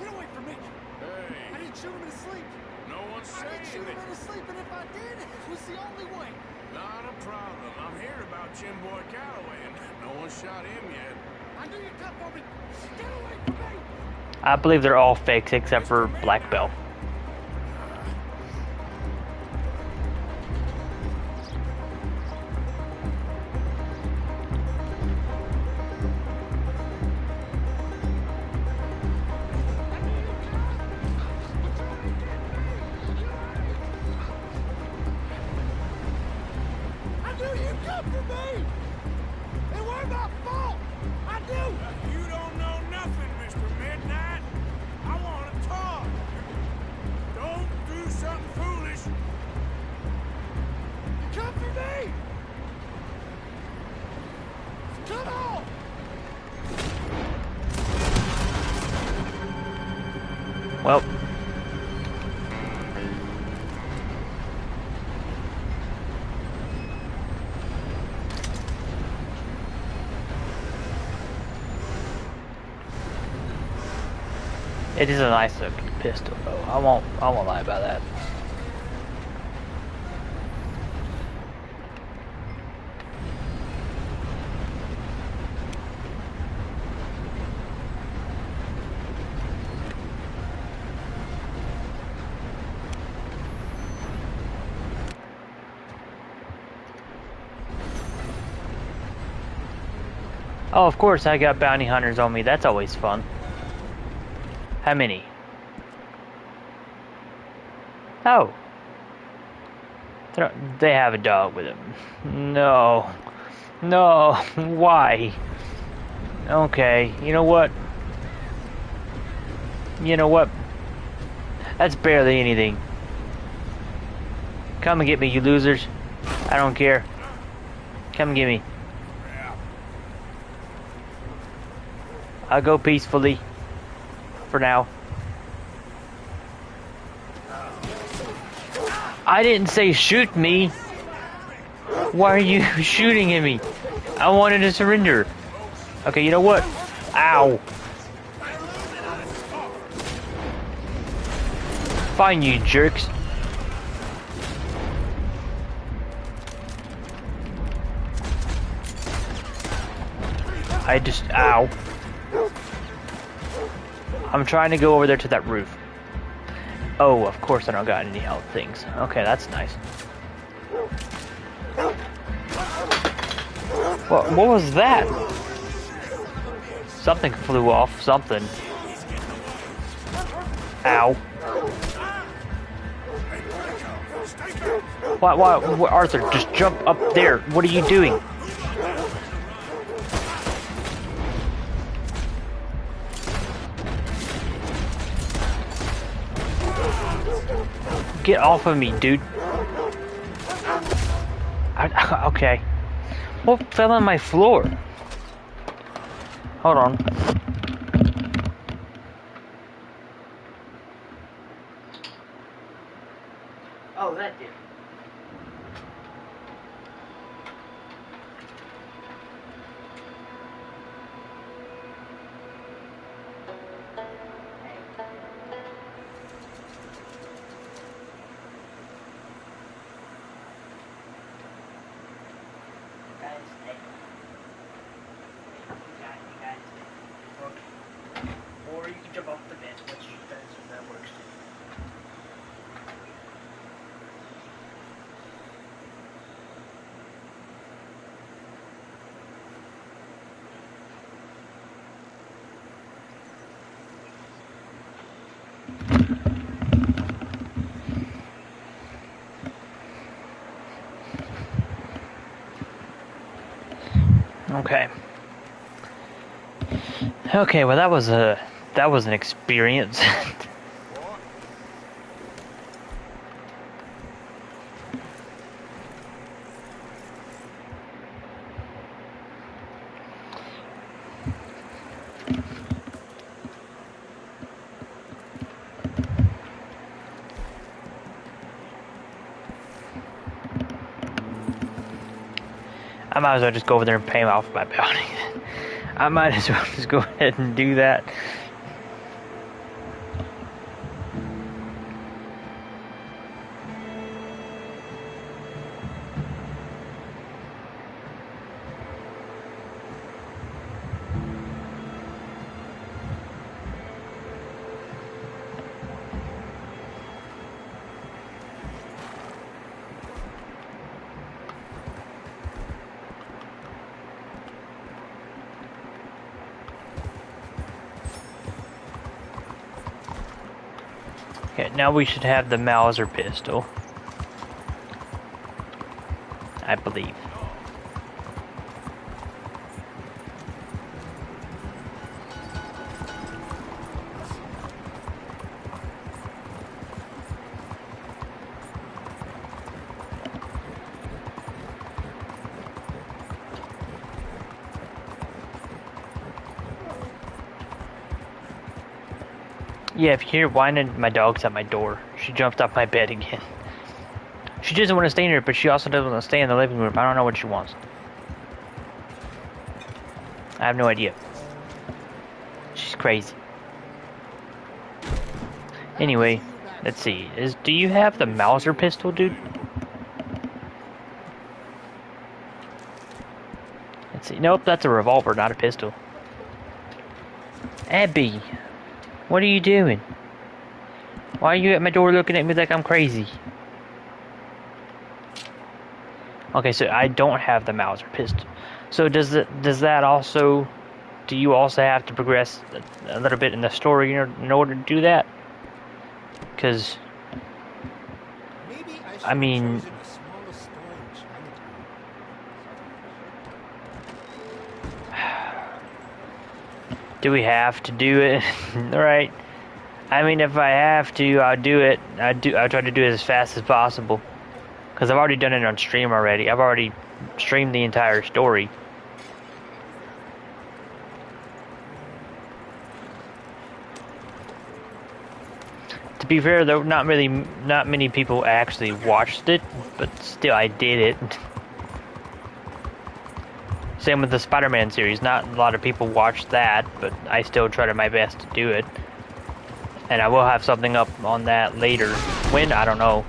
Speaker 6: Get away from me!
Speaker 3: Hey,
Speaker 6: I didn't shoot him in his sleep!
Speaker 3: no one's
Speaker 6: I didn't shoot
Speaker 3: saying
Speaker 6: him
Speaker 3: it.
Speaker 6: in his sleep, and if I did, it was the only way!
Speaker 3: Not a problem. I'm hearing about Jim Boy Calloway, and no one shot him yet.
Speaker 6: I knew you'd come for me! Get away from me!
Speaker 1: I believe they're all fakes except for Black Belt.
Speaker 6: I knew you'd come for me! It weren't my fault! I knew!
Speaker 3: You don't know nothing, Mr. Midnight. I want to talk. Don't do something foolish.
Speaker 6: You come for me! Come on!
Speaker 1: Well, it is a nice looking pistol, though. I won't lie about that. Oh, of course, I got bounty hunters on me. That's always fun. How many? Oh. They have a dog with them. No. No. Why? Okay. You know what? You know what? That's barely anything. Come and get me, you losers. I don't care. Come and get me. I'll go peacefully. For now. I didn't say shoot me. Why are you shooting at me? I wanted to surrender. Okay, you know what? Ow. Fine, you jerks. Ow. I'm trying to go over there to that roof. Oh, of course I don't got any health things. Okay, that's nice. What was that? Something flew off. Something. Ow. Why, Arthur, just jump up there. What are you doing? Get off of me, dude. Okay. What fell on my floor? Hold on. Oh, that did. Or you can jump off the bench, which that works too. Okay. Okay, well that was an experience. I might as well just go over there and pay him off my bounty. I might as well just go ahead and do that. Okay, now we should have the Mauser pistol. I believe. Yeah, if you hear whining, my dog's at my door. She jumped off my bed again. She doesn't want to stay in here, but she also doesn't want to stay in the living room. I don't know what she wants. I have no idea. She's crazy. Anyway, let's see. Do you have the Mauser pistol, dude? Let's see. Nope, that's a revolver, not a pistol. Abby, what are you doing? Why are you at my door looking at me like I'm crazy? Okay, so I don't have the Mauser pistol. So does that also? Do you also have to progress a little bit in the story in order to do that? Because I mean, do we have to do it? Right? I mean, if I have to, I'll do it. I'll try to do it as fast as possible. Because I've already done it on stream already. I've already streamed the entire story. To be fair, though, not many people actually watched it, but still, I did it. Same with the Spider-Man series. Not a lot of people watched that, but I still tried my best to do it. And I will have something up on that later. When? I don't know.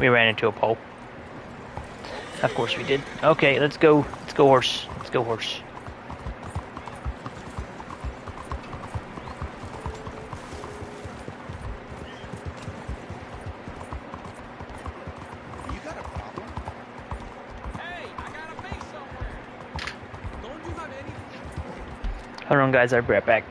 Speaker 1: We ran into a pole. Of course we did. Okay, let's go. Let's go, horse. Let's go, horse.
Speaker 6: You got a problem?
Speaker 4: Hey, I gotta be somewhere. Don't you have anything?
Speaker 1: Hold on, guys. I'll be right back.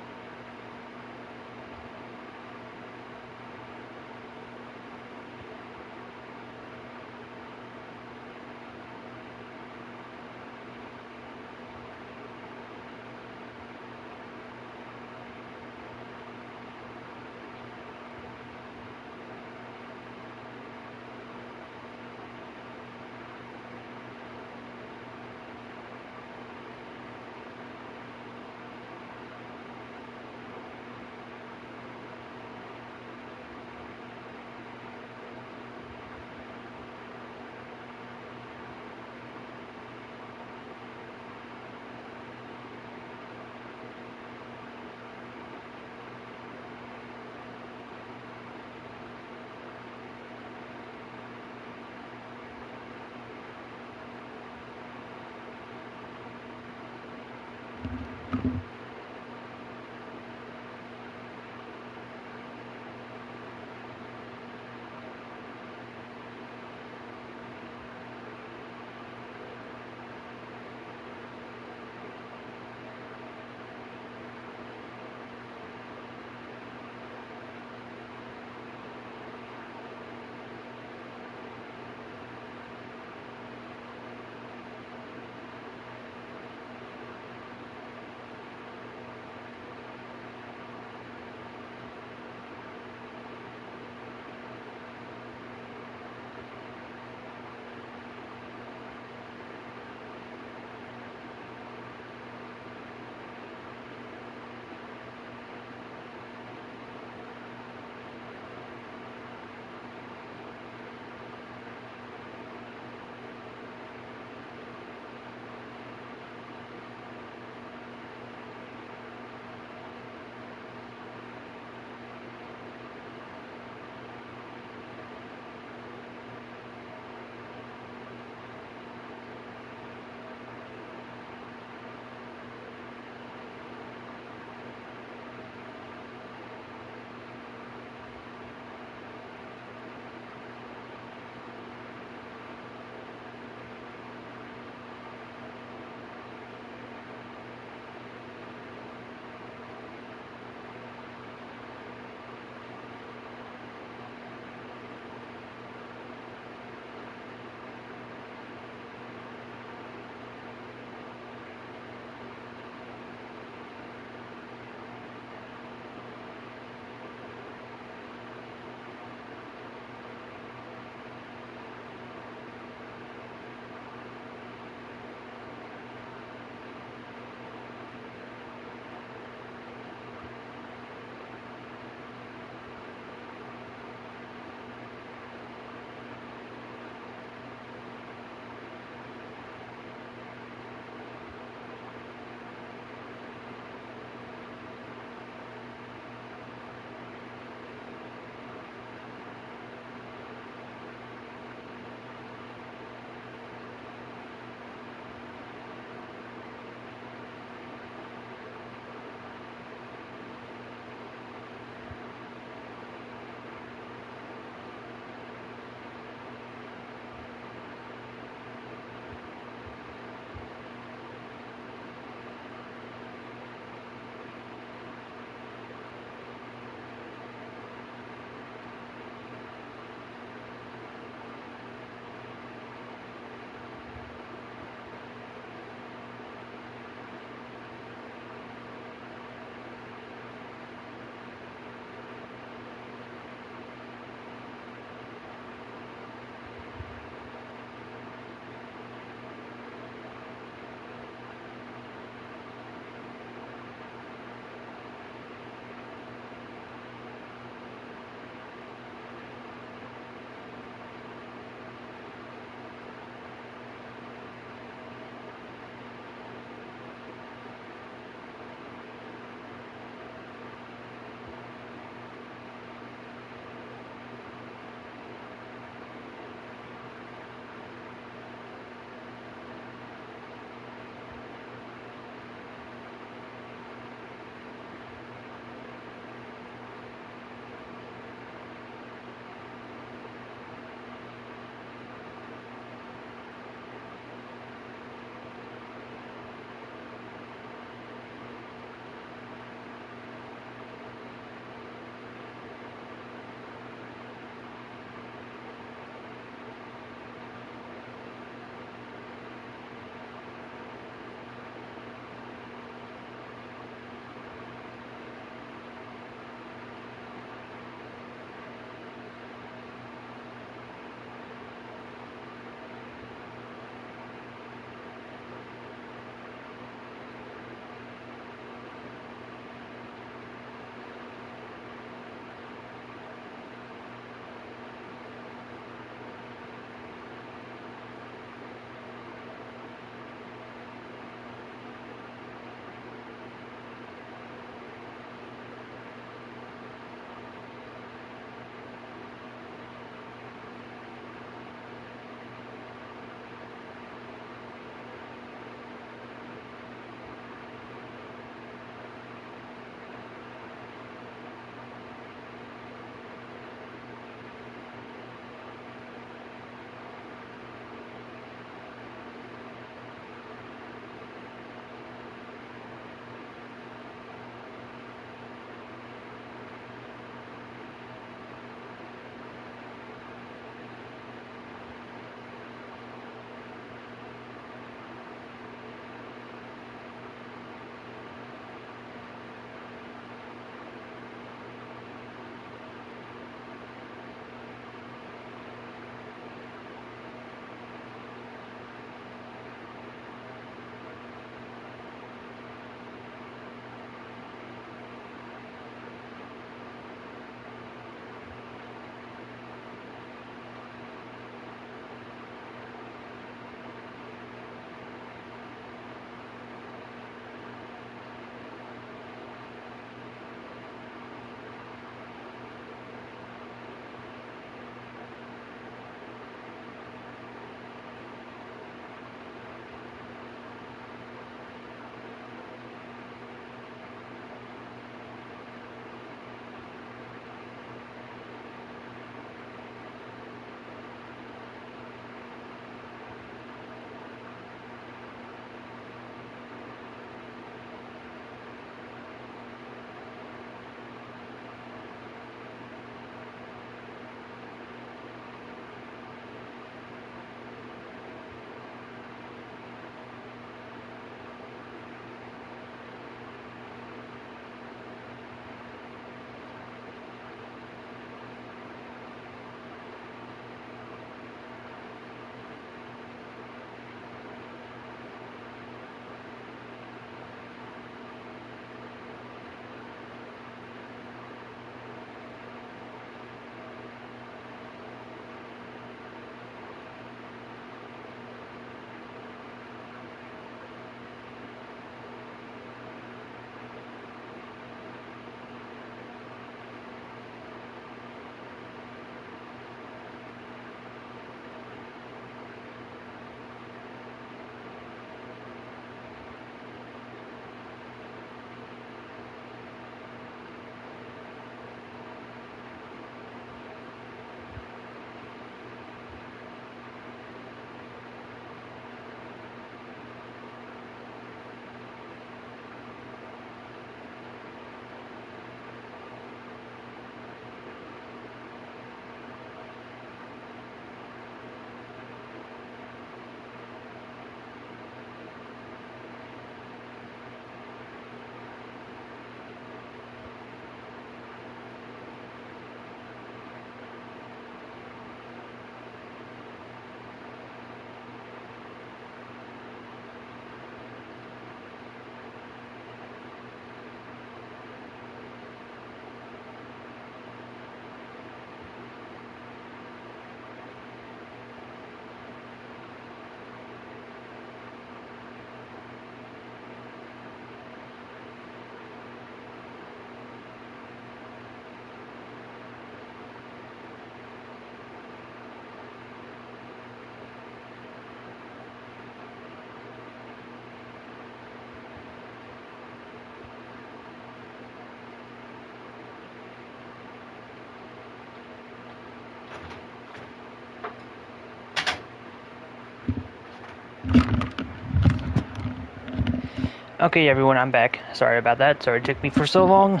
Speaker 1: Okay, everyone, I'm back. Sorry about that. Sorry it took me for so long.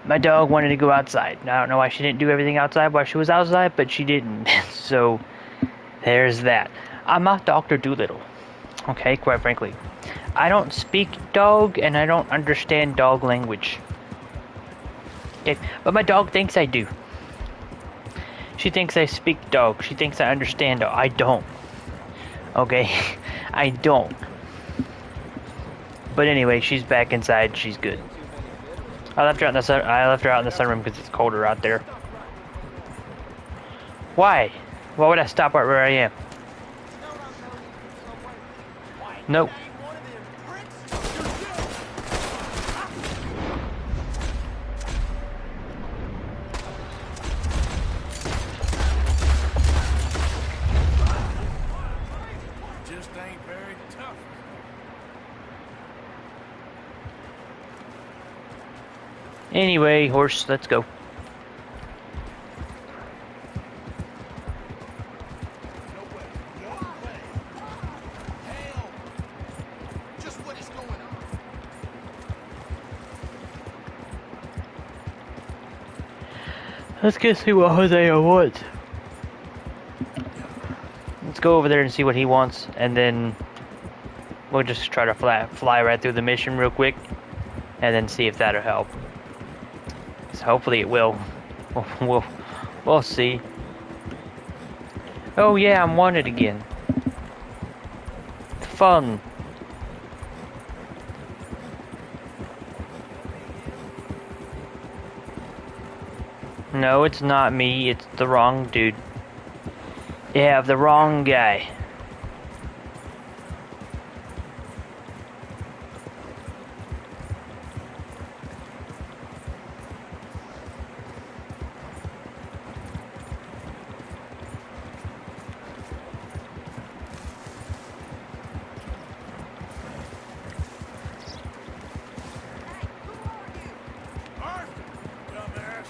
Speaker 1: My dog wanted to go outside. I don't know why she didn't do everything outside while she was outside, but she didn't. So, there's that. I'm not Dr. Doolittle. Okay, quite frankly. I don't speak dog, and I don't understand dog language. Okay, but my dog thinks I do. She thinks I speak dog. She thinks I understand dog. I don't. Okay? I don't. But anyway, she's back inside. She's good. I left her out in the sun. I left her out in the sunroom because it's colder out there. Why? Why would I stop right where I am? Nope.
Speaker 3: Just ain't very tough.
Speaker 1: Anyway, horse, let's go.
Speaker 6: Just what is going on?
Speaker 1: Let's go see what Hosea wants. Let's go over there and see what he wants, and then we'll just try to fly right through the mission real quick, and then see if that'll help. So hopefully it will. We'll see. Oh yeah, I'm wanted again. Fun. No, it's not me. It's the wrong dude. You have the wrong guy.
Speaker 3: Dumbass.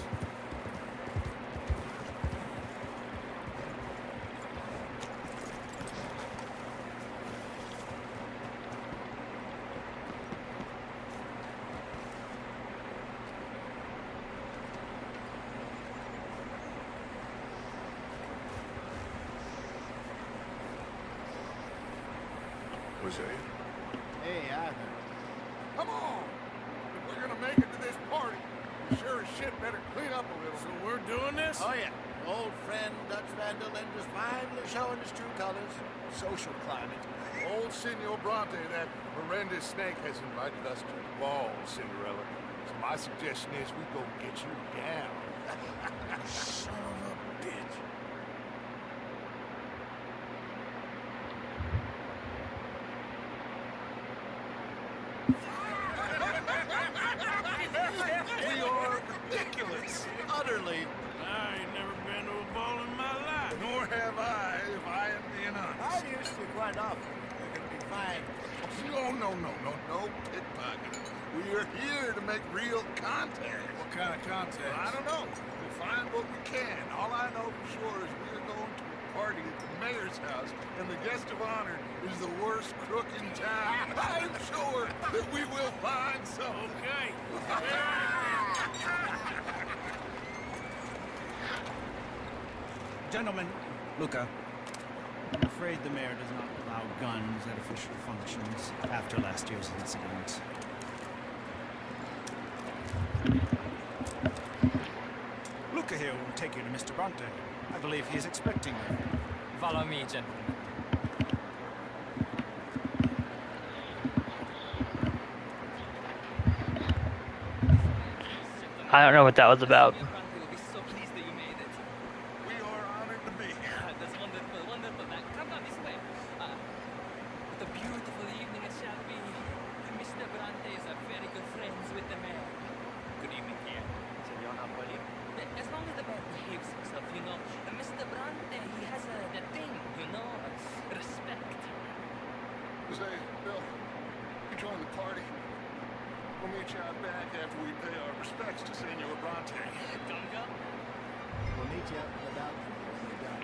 Speaker 6: Hosea?
Speaker 2: Hey, Arthur.
Speaker 6: Come on! If we're gonna make it to this party, we sure as shit better clean up a little.
Speaker 3: So we're doing this?
Speaker 2: Oh, yeah. Old friend Dutch Vanderland is finally showing his true colors. Social climate.
Speaker 6: Old Senor Bronte, that horrendous snake, has invited us to the ball, Cinderella. So my suggestion is we go get you down.
Speaker 3: Son of a bitch.
Speaker 6: We are ridiculous. Utterly.
Speaker 3: I ain't never been to a ball in my life.
Speaker 6: Nor have I, if I am being honest.
Speaker 2: I used to quite often. We're gonna be fine.
Speaker 6: No pickpocketing. We are here to make real contact.
Speaker 3: What kind of contest?
Speaker 6: I don't know. We'll find what we can. All I know for sure is we're going to a party at the mayor's house, and the guest of honor is the worst crook in town. I'm sure that we will find something.
Speaker 3: Okay.
Speaker 7: Gentlemen, Luca, I'm afraid the mayor does not allow guns at official functions after last year's incident. Luca here will take you to Mr. Bronte. I believe he is expecting you.
Speaker 4: Follow me, gentlemen.
Speaker 1: I don't know what that was about.
Speaker 4: Will be so pleased that you made it.
Speaker 6: We are honored to be here.
Speaker 4: That's wonderful, wonderful. Now, come on this way. What a beautiful evening it shall be. Mr. Bronte is very good friends with the mayor. Good evening, dear. Senor Napoli. As long as the man behaves himself, you know. Mr. Bronte, he has the thing, you know, respect.
Speaker 6: Say, Bill, you join the party. We'll meet you out back after we pay our respects to Senor Bronte.
Speaker 4: Gunga?
Speaker 2: We'll meet you up in the balcony when we're done.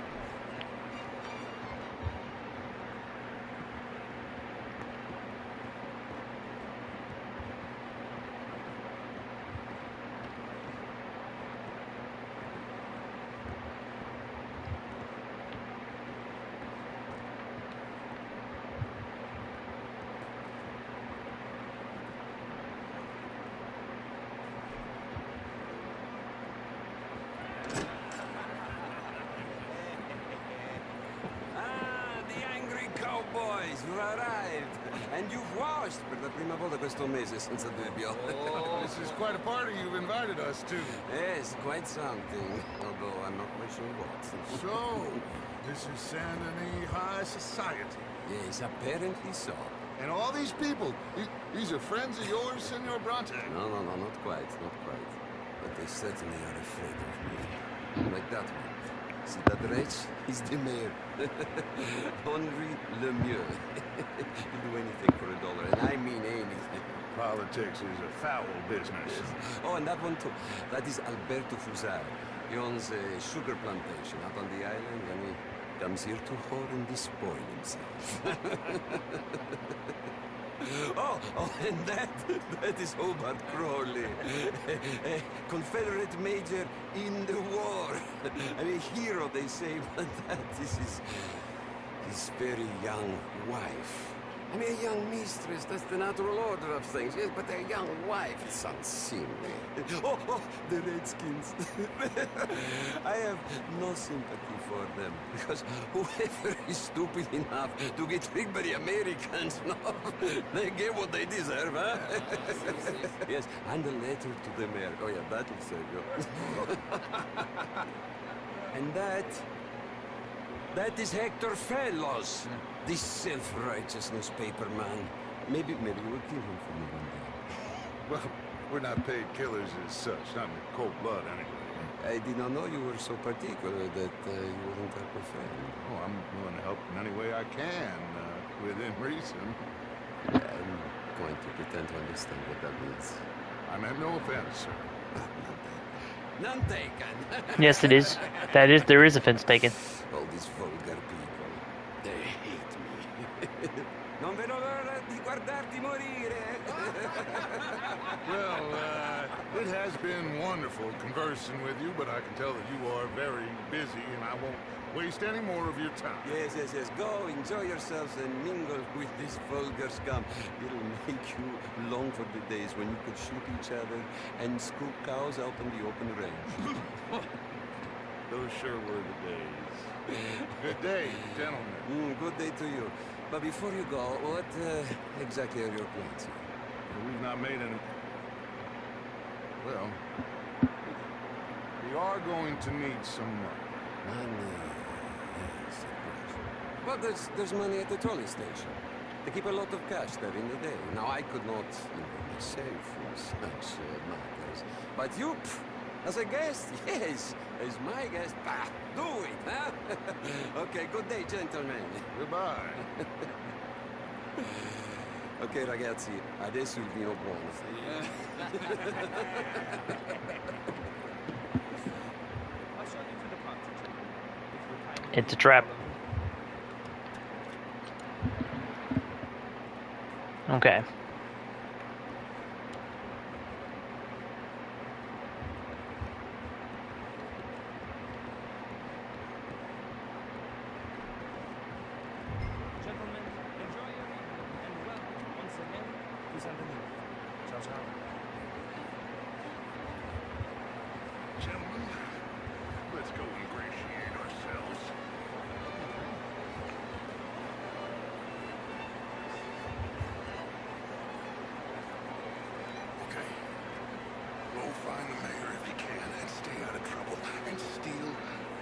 Speaker 8: And you've washed per la prima volta questo mese senza dubbio.
Speaker 6: Oh, this is quite a party you've invited us to.
Speaker 8: Yes, quite something. Although I'm not quite sure what.
Speaker 6: So, this is Saint Denis High Society.
Speaker 8: Yes, apparently so.
Speaker 6: And all these people, these are friends of yours, Senor Bronte?
Speaker 8: No, not quite, not quite. But they certainly are afraid of me. Like that one. See that wretch? He's the mayor. Henri Lemieux. He'll do anything for $1, and I mean anything.
Speaker 6: Politics is a foul business.
Speaker 8: Yes. Oh, and that one too. That is Alberto Fusar. He owns a sugar plantation out on the island, and he comes here to hoard and despoil himself. Oh, and that is Hobart Crawley, a Confederate major in the war. I mean, hero, they say, but that is his very young wife. I mean, a young mistress, that's the natural order of things, yes, but a young wife, it's unseemly. Oh, the Redskins. I have no sympathy for them, because whoever is stupid enough to get tricked by the Americans, no, they get what they deserve, huh? Yes, and a letter to the mayor. Oh, yeah, that'll save you. And that is Hector Fellows, this self-righteous newspaper man. Maybe we'll kill him for me one day.
Speaker 6: Well, we're not paid killers as such, not in cold blood anyway.
Speaker 8: I did not know you were so particular that you wouldn't help a friend.
Speaker 6: Oh, I'm willing to help in any way I can, within reason.
Speaker 8: I'm going to pretend to understand what that means.
Speaker 6: I meant no offense, sir.
Speaker 8: None taken.
Speaker 1: Yes, it is. There is offense taken.
Speaker 8: All these vulgar people, they hate me. Non vedo l'ora di guardarti morire.
Speaker 6: Well, it has been wonderful conversing with you, but I can tell that you are very busy, and I won't waste any more of your time.
Speaker 8: Yes. Go, enjoy yourselves, and mingle with this vulgar scum. It'll make you long for the days when you could shoot each other and scoop cows out on the open range.
Speaker 6: Those sure were the days. Good day, gentlemen.
Speaker 8: Good day to you. But before you go, what exactly are your plans?
Speaker 6: We've not made any... Well, we are going to need some money.
Speaker 8: Money, yes, of course. Well, there's money at the trolley station. They keep a lot of cash there in the day. Now, I could not involve myself in such matters. But you, as a guest, yes, as my guest, do it, huh? Okay, good day, gentlemen.
Speaker 6: Goodbye.
Speaker 8: Ok, ragazzi, adesso il vino buono.
Speaker 1: It's a trap. Okay.
Speaker 4: Gentlemen, enjoy your evening and welcome once again to Saint Denis. Ciao, ciao.
Speaker 6: Gentlemen, let's go ingratiate ourselves. Okay. Go find the mayor if you can and stay out of trouble. And steal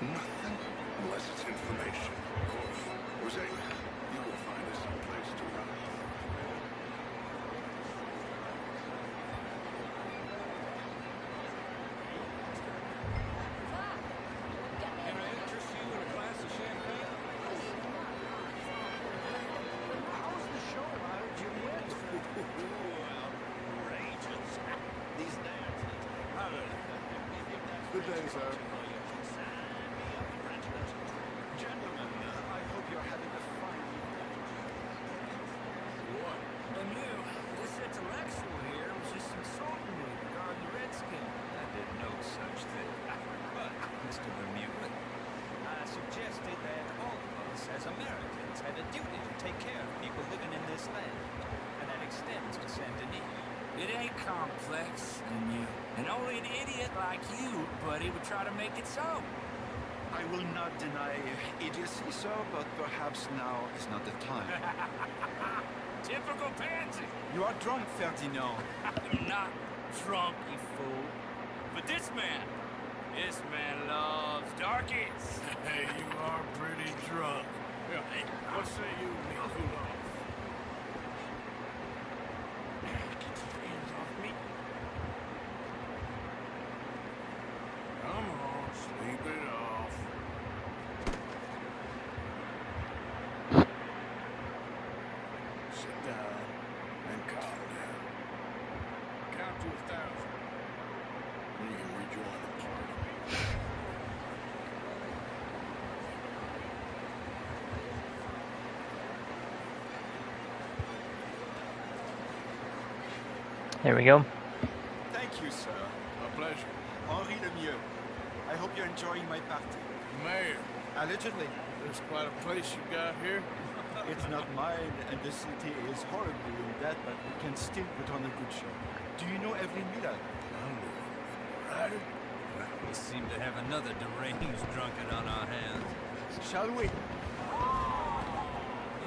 Speaker 6: nothing unless it's information. Of course. Jose, you will find us some place to run.
Speaker 3: Can I interest you in a glass of champagne?
Speaker 2: How was the show out at Juliet?
Speaker 3: Outrageous. These dances.
Speaker 6: Good day, sir.
Speaker 2: Gentlemen, I hope you're having a fine evening.
Speaker 3: What?
Speaker 4: Lemieux, this intellectual here was just insulting me regarding the Redskins.
Speaker 9: I did no such thing. But, Mr. Lemieux,
Speaker 4: I suggested that all of us as Americans had a duty to take care of people living in this land. And that extends to Saint Denis.
Speaker 9: it ain't complex, Lemieux. And only an idiot like you, buddy, would try to make it so. I will not deny idiocy, sir, but perhaps now is not the time.
Speaker 3: Typical pansy.
Speaker 9: You are drunk, Ferdinand.
Speaker 4: I'm not drunk, you fool. But this man loves darkies.
Speaker 3: Hey, you are pretty drunk. Yeah, hey, what say you and me cool off?
Speaker 4: Get your hands off me.
Speaker 3: Come on, sleep it off. Sit down and calm down. Count to 1,000. And you can rejoin the party.
Speaker 1: There we go.
Speaker 9: Thank you, sir.
Speaker 3: A pleasure.
Speaker 9: Henri Lemieux. I hope you're enjoying my party.
Speaker 3: Mayor,
Speaker 9: Allegedly.
Speaker 3: there's quite a place you got here.
Speaker 9: It's not mine, and the city is horribly in debt, but we can still put on a good show. Do you know Evelyn Miller?
Speaker 3: Right?
Speaker 4: We seem to have another deranged drunkard on our hands.
Speaker 9: Shall we?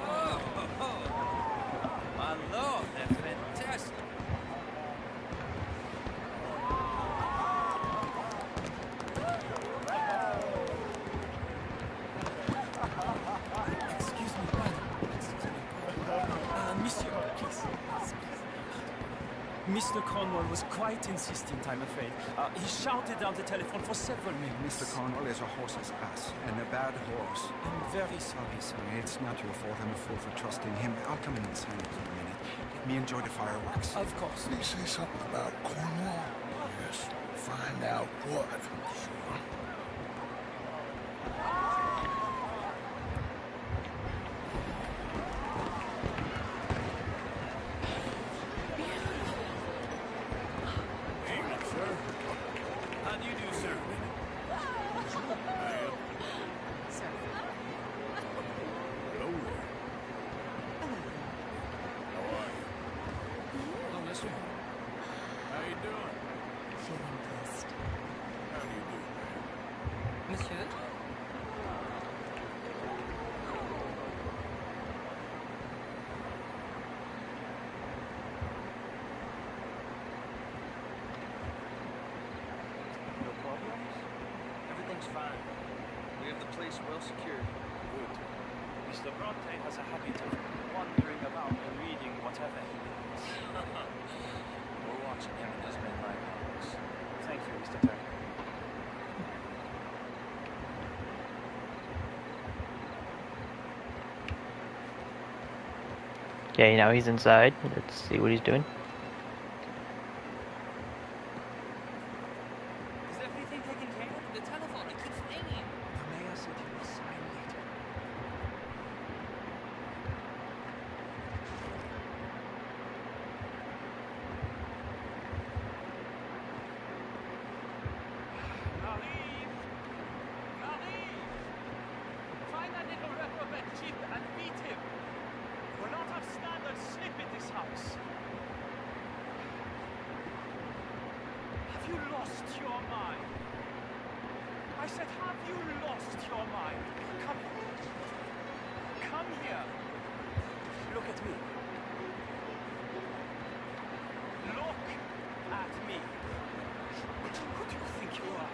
Speaker 4: Oh, my lord, that's fantastic. Excuse me, monsieur, please.
Speaker 7: Mr. Cornwall was quite insistent, I'm afraid. He shouted down the telephone for several minutes.
Speaker 10: Mr. Cornwall is a horse's ass, and a bad horse.
Speaker 7: I'm very sorry, sir.
Speaker 10: It's not your fault. I'm a fool for trusting him. I'll come in and sign it in a minute. Let me enjoy the fireworks.
Speaker 7: Of course.
Speaker 6: Did he say something about Cornwall? Yes. Find out what.
Speaker 3: Evening, sir.
Speaker 4: How do you do, sir?
Speaker 3: Hello there. How are you?
Speaker 4: Hello, mister.
Speaker 3: How you doing?
Speaker 11: Feeling blessed.
Speaker 3: How do you do, man?
Speaker 11: Monsieur?
Speaker 7: No problems? Everything's fine. We have the place well secured. Good. Mr. Bronte has a habit of wandering about and reading whatever he wants.
Speaker 4: We're watching him and his men like hawks.
Speaker 7: Thank you, Mr. Turner.
Speaker 1: Okay, now he's inside. Let's see what he's doing.
Speaker 4: Is everything taken care of? The telephone, it keeps ringing.
Speaker 7: The mayor said he will sign later.
Speaker 4: Marie! Marie! Find that little reprobate chip and beat him. We're not of standard slip in this house. Have you lost your mind? I said, have you lost your mind? Come here. Come here. Look at me. Look at me. Who do you think you are?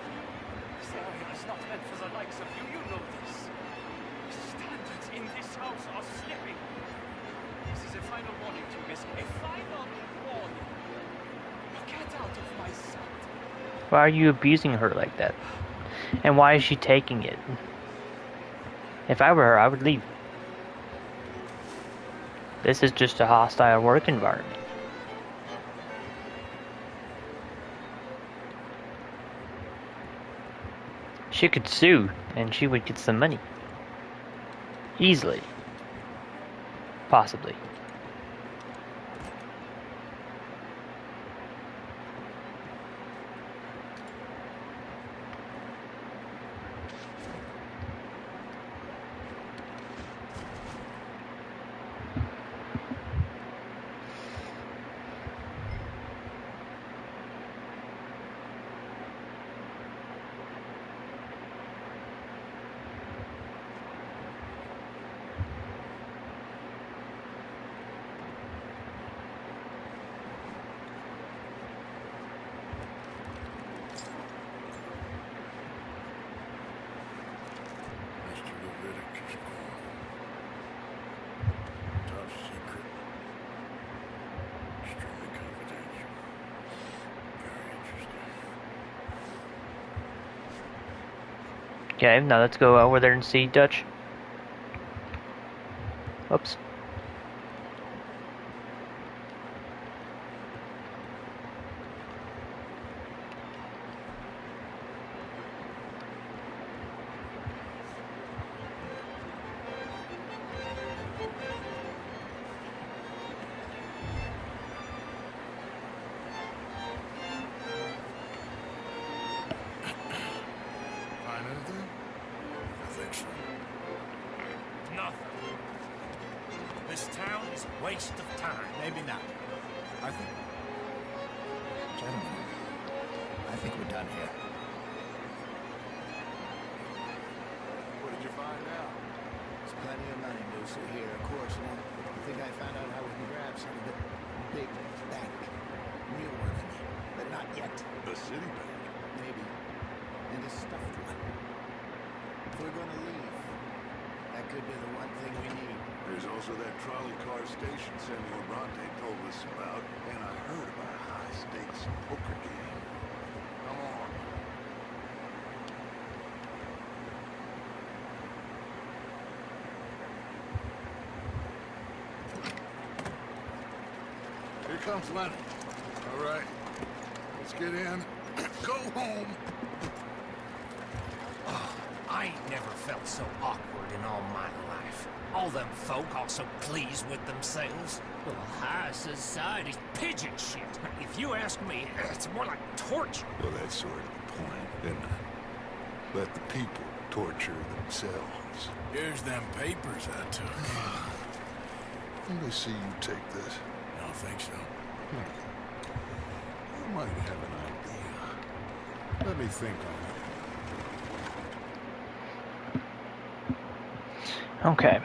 Speaker 4: This area is not meant for the likes of you. You know this. Standards in this house are slipping. This is a final warning to you, miss. A final warning. Now get out of my sight.
Speaker 1: Why are you abusing her like that? And why is she taking it? If I were her, I would leave. This is just a hostile work environment. She could sue, and she would get some money. Easily. Possibly. Okay, now let's go over there and see Dutch. Oops.
Speaker 6: Find anything? I think so.
Speaker 12: Nothing. This town is a waste of time.
Speaker 9: Maybe not.
Speaker 2: I think... Gentlemen, I think we're done here.
Speaker 6: What did you find out?
Speaker 2: There's plenty of money loose here, of course, and I think I found out how we can grab some of the big bank. Real money, but not yet.
Speaker 6: The city bank.
Speaker 2: Maybe. And a stuffed one. If we're gonna leave, that could be the one thing we need.
Speaker 6: There's also that trolley car station Senor Bronte told us about, and I heard about a high-stakes poker game. Come on. Here comes Lenny. All right. Let's get in. Go home.
Speaker 12: I ain't never felt so awkward in all my life. All them folk all so pleased with themselves. Well, high society's pigeon shit. If you ask me, it's more like torture.
Speaker 6: Well, that's sort of the point, isn't it? Let the people torture themselves.
Speaker 3: Here's them papers I took.
Speaker 6: Let me see you take this.
Speaker 3: I don't think so.
Speaker 6: I might have an idea. Let me think on it.
Speaker 1: Okay.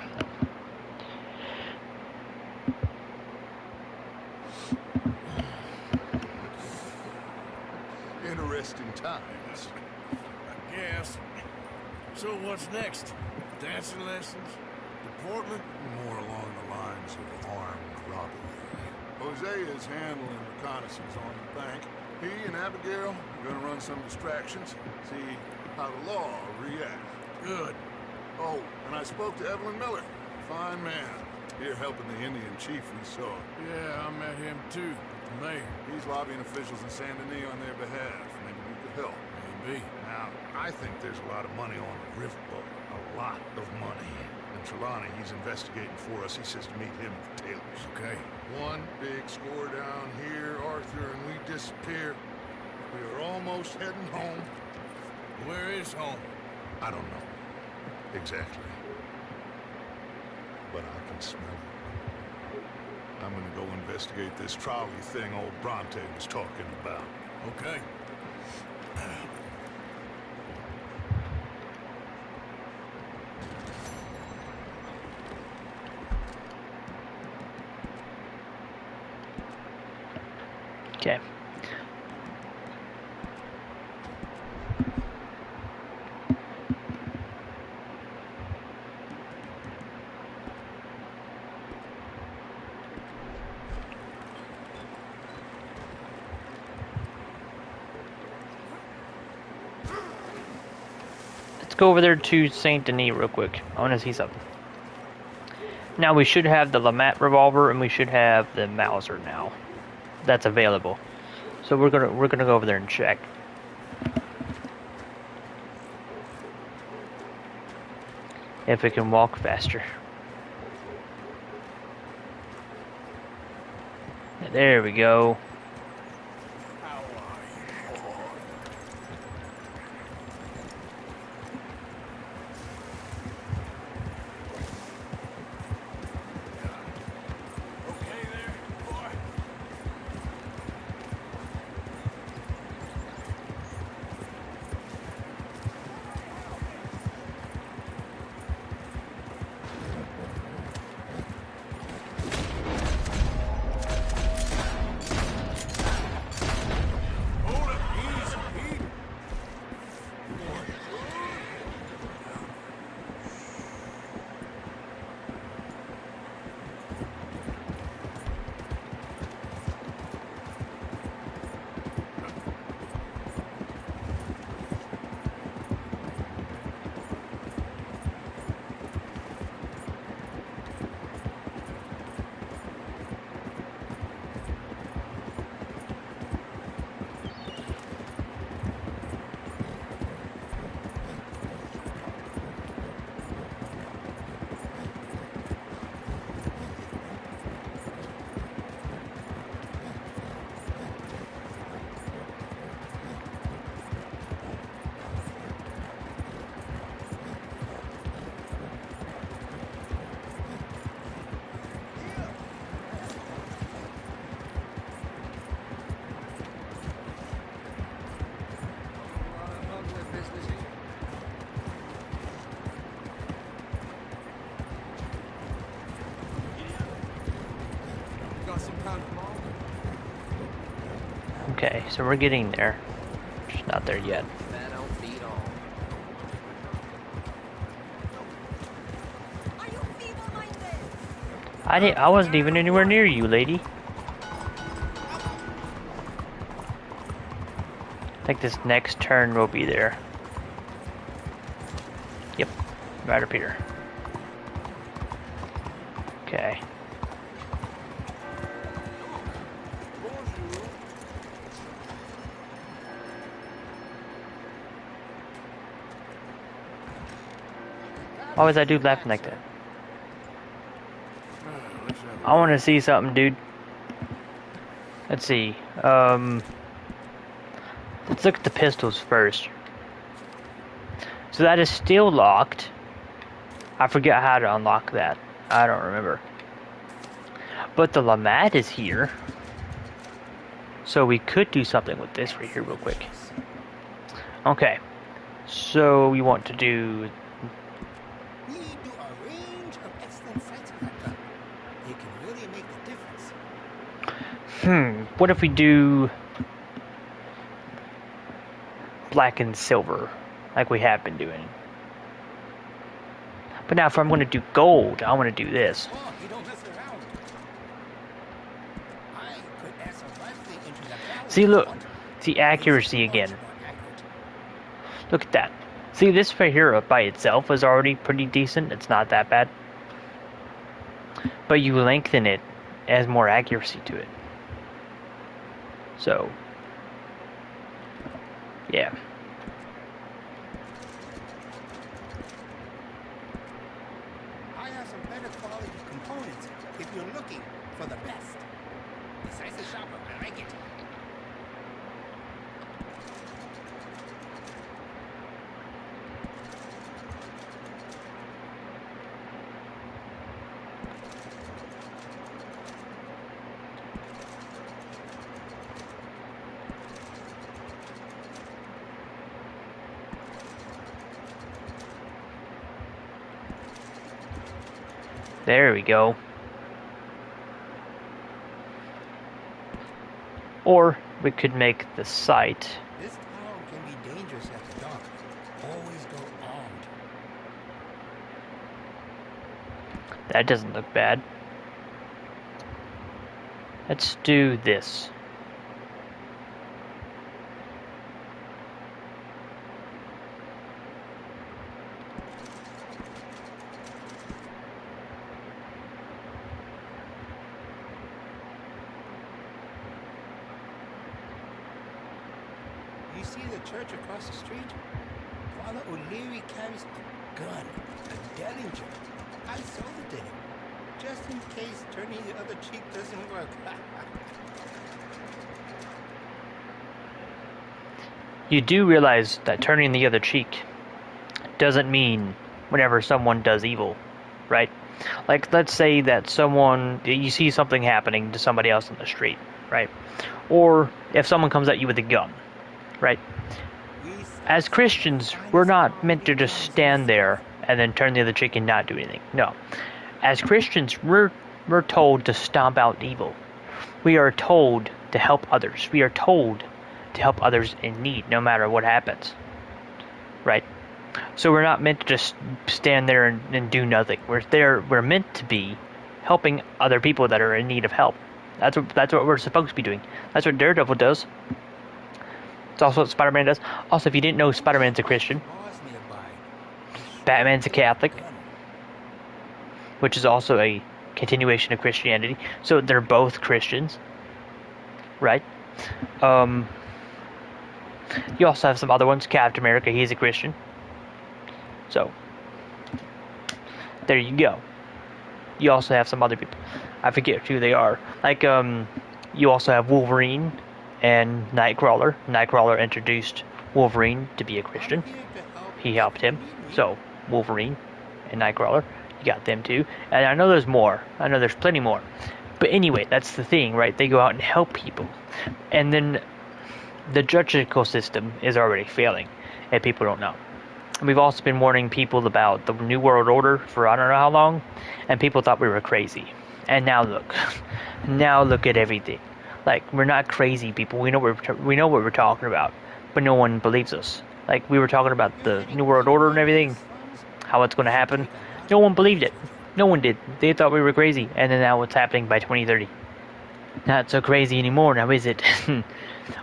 Speaker 6: Interesting times.
Speaker 3: I guess. So what's next? Dancing lessons? To Portland?
Speaker 6: More along the lines of armed robbery. Hosea is handling reconnaissance on the bank. He and Abigail are gonna run some distractions, see how the law reacts.
Speaker 3: Good.
Speaker 6: Oh, and I spoke to Evelyn Miller. Fine man. Here helping the Indian chief we saw.
Speaker 3: Yeah, I met him too. The mayor.
Speaker 6: He's lobbying officials in Saint Denis on their behalf. Maybe we could help.
Speaker 3: Maybe.
Speaker 6: Now, I think there's a lot of money on the riverboat. A lot of money. And Trelawney, he's investigating for us. He says to meet him at the Taylors.
Speaker 3: Okay.
Speaker 6: One big score down here, Arthur, and we disappear. We are almost heading home.
Speaker 3: Where is home?
Speaker 6: I don't know. Exactly. But I can smell it. I'm gonna go investigate this trolley thing old Bronte was talking about.
Speaker 3: Okay.
Speaker 1: Okay. Let's go over there to Saint Denis real quick. I want to see something. Now we should have the Lamat revolver and we should have the Mauser now. That's available. So we're gonna go over there and check. If it can walk faster. There we go.
Speaker 8: got some time tomorrow?
Speaker 1: Okay, so we're getting there. Just not there yet.
Speaker 5: That don't beat all.
Speaker 1: I wasn't even anywhere near you, lady. I think this next turn will be there. Yep, right up here. Okay. Why was that dude laughing like that? I want to see something, dude. Let's see. Let's look at the pistols first. So that is still locked. I forget how to unlock that. I don't remember. But the LeMat is here. So we could do something with this right here real quick. Okay. So we want to do...
Speaker 2: We do a range of excellent sights with that gun. It can really make the difference.
Speaker 1: What if we do... black and silver, like we have been doing. But now if I'm going to do gold, I want to do this.
Speaker 2: Oh, you don't mess around. I could add some rifling into that barrel.
Speaker 1: See, look. See, accuracy again. Look at that. See, this right here by itself is already pretty decent. It's not that bad. But you lengthen it, it has more accuracy to it. So, yeah.
Speaker 2: I have some better quality components if you're looking for the best. Besides the shopper, I like it.
Speaker 1: There we go. Or we could make the sight.
Speaker 2: This town can be dangerous after dark. Always go armed.
Speaker 1: That doesn't look bad. Let's do this.
Speaker 2: You see the church across the street? Father O'Leary carries a gun, a Derringer. I sold it to him, just in case turning the other cheek doesn't work.
Speaker 1: You do realize that turning the other cheek doesn't mean whenever someone does evil, right? Like, let's say that you see something happening to somebody else on the street, right? Or if someone comes at you with a gun, right? As Christians, we're not meant to just stand there and then turn the other cheek and not do anything. No. As Christians, we're told to stomp out evil. We are told to help others. We are told to help others in need, no matter what happens. Right? So we're not meant to just stand there and do nothing. We're meant to be helping other people that are in need of help. That's what we're supposed to be doing. That's what Daredevil does. It's also what Spider-Man does. Also, if you didn't know, Spider-Man's a Christian. Batman's a Catholic, which is also a continuation of Christianity. So they're both Christians, right? You also have some other ones. Captain America, he's a Christian. So, there you go. You also have some other people. I forget who they are. Like, you also have Wolverine and Nightcrawler. Nightcrawler introduced Wolverine to be a Christian. He helped him. So, Wolverine and Nightcrawler, you got them too. And I know there's more. I know there's plenty more. But anyway, that's the thing, right? They go out and help people. And then the judicial system is already failing, and people don't know. And we've also been warning people about the New World Order for I don't know how long, and people thought we were crazy. And now look. Now look at everything. Like, we're not crazy people. We know what we're talking about. But no one believes us. Like, we were talking about the New World Order and everything. How it's going to happen. No one believed it. No one did. They thought we were crazy. And then now it's happening by 2030. Not so crazy anymore now, is it?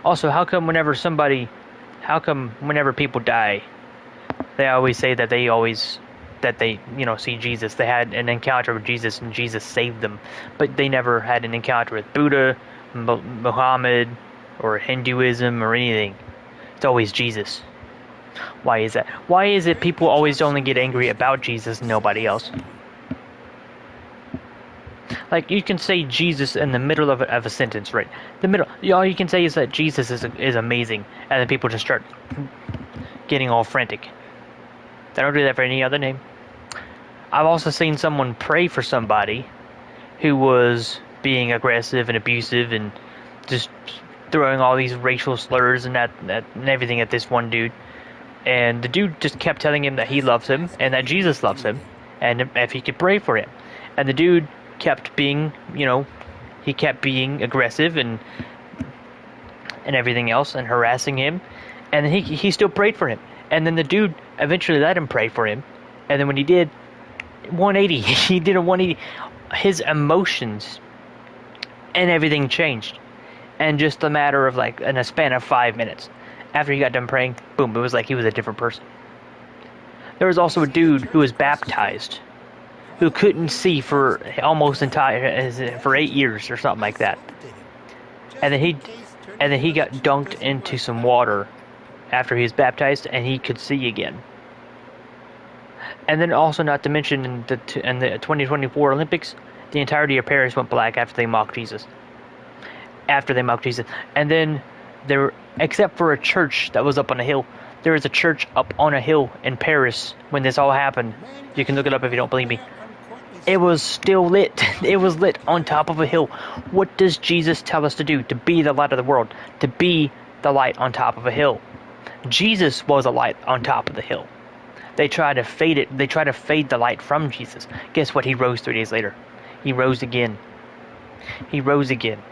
Speaker 1: Also, how come whenever people die, they always say that they see Jesus. They had an encounter with Jesus and Jesus saved them. But they never had an encounter with Buddha, Muhammad, or Hinduism, or anything. It's always Jesus. Why is that? Why is it people always only get angry about Jesus and nobody else? Like, you can say Jesus in the middle of a sentence, right? The middle. All you can say is that Jesus is amazing, and then people just start getting all frantic. They don't do that for any other name. I've also seen someone pray for somebody who was being aggressive and abusive and just throwing all these racial slurs and everything at this one dude. And the dude just kept telling him that he loves him and that Jesus loves him and if he could pray for him. And the dude kept being, he kept being aggressive and everything else and harassing him. And he still prayed for him. And then the dude eventually let him pray for him. And then when he did 180, he did a 180. His emotions and everything changed. And just a matter of in a span of 5 minutes. After he got done praying, boom, it was like he was a different person. There was also a dude who was baptized, who couldn't see for almost for 8 years or something like that. And then he got dunked into some water after he was baptized, and he could see again. And then also, not to mention, in the 2024 Olympics, the entirety of Paris went black after they mocked Jesus. And then except for a church that was up on a hill, there was a church up on a hill in Paris when this all happened. You can look it up if you don't believe me. It was still lit. It was lit on top of a hill. What does Jesus tell us to do? To be the light of the world. To be the light on top of a hill. Jesus was a light on top of the hill. They try to fade it. They try to fade the light from Jesus. Guess what? He rose 3 days later. He rose again. He rose again.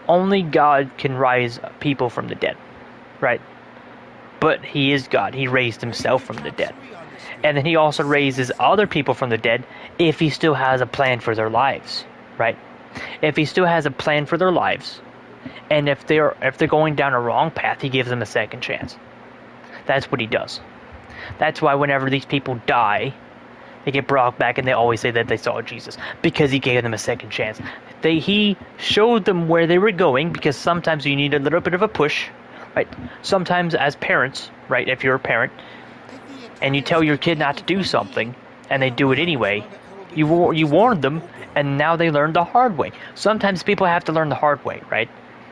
Speaker 1: Only God can rise people from the dead, right? But he is God. He raised himself from the dead. And then he also raises other people from the dead if he still has a plan for their lives, right? If he still has a plan for their lives, and if they're going down a wrong path, he gives them a second chance. That's what he does. That's why whenever these people die, they get brought back and they always say that they saw Jesus, because he gave them a second chance. He showed them where they were going, because sometimes you need a little bit of a push, right? Sometimes as parents, right, if you're a parent, and you tell your kid not to do something, and they do it anyway, you warned them, and now they learn the hard way. Sometimes people have to learn the hard way, right?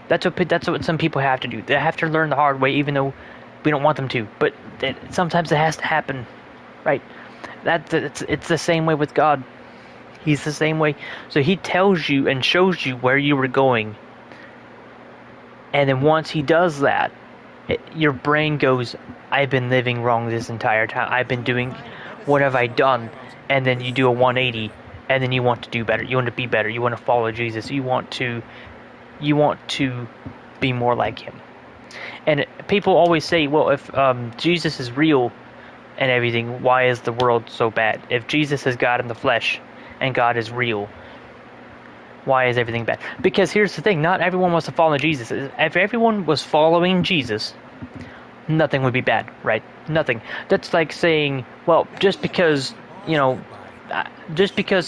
Speaker 1: That's what some people have to do. They have to learn the hard way, even though we don't want them to. But sometimes it has to happen, right? It's the same way with God. He's the same way. So he tells you and shows you where you were going. And then once he does that, your brain goes, I've been living wrong this entire time. I've been doing, what have I done? And then you do a 180, and then you want to do better. You want to be better. You want to follow Jesus. You want to be more like him. And people always say, well, if Jesus is real and everything, why is the world so bad? If Jesus is God in the flesh and God is real, why is everything bad? Because here's the thing, not everyone wants to follow Jesus. If everyone was following Jesus, nothing would be bad, right? Nothing. That's like saying, well, just because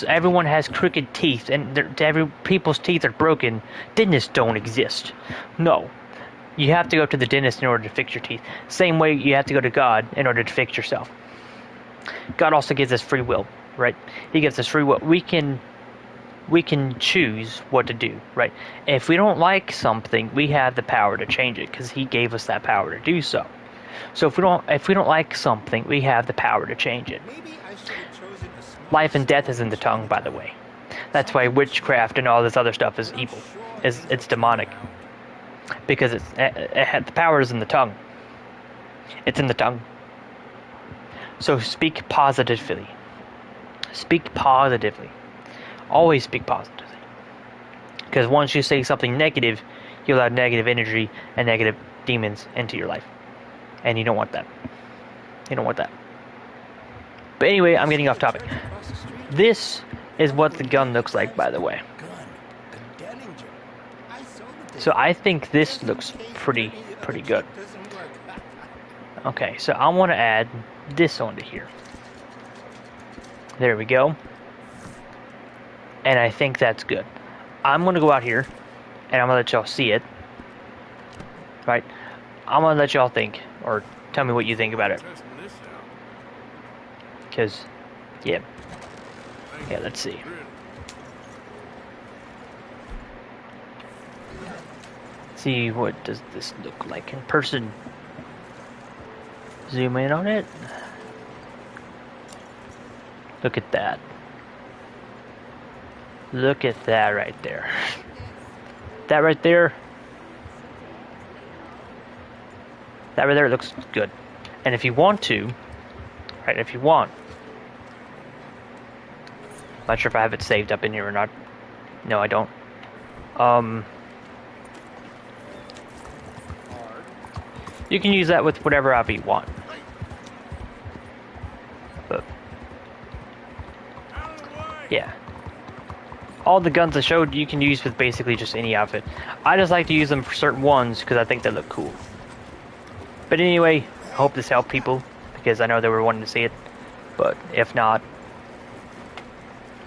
Speaker 1: everyone has crooked teeth and people's teeth are broken, dentists don't exist. No. You have to go to the dentist in order to fix your teeth. Same way you have to go to God in order to fix yourself. God also gives us free will, right? He gives us free will. We can choose what to do, right? If we don't like something, we have the power to change it, because he gave us that power to do so. So if we don't like something, we have the power to change it. Life and death is in the tongue, by the way. That's why witchcraft and all this other stuff is evil. It's demonic. Because the power is in the tongue. It's in the tongue. So speak positively. Speak positively. Always speak positively. Because once you say something negative, you allow negative energy and negative demons into your life. And you don't want that. You don't want that. But anyway, I'm getting off topic. This is what the gun looks like, by the way. So I think this looks pretty good. Okay, so I want to add this onto here. There we go. And I think that's good. I'm going to go out here, and I'm going to let y'all see it. Right? I'm going to let y'all think, or tell me what you think about it. Because, yeah. Yeah, let's see. See, what does this look like in person? Zoom in on it. Look at that. Look at that right there. That right there. That right there looks good. And if you want to, right, if you want, I'm not sure if I have it saved up in here or not. No, I don't. You can use that with whatever app you want. But yeah. All the guns I showed you can use with basically just any outfit. I just like to use them for certain ones because I think they look cool. But anyway, I hope this helped people because I know they were wanting to see it. But if not,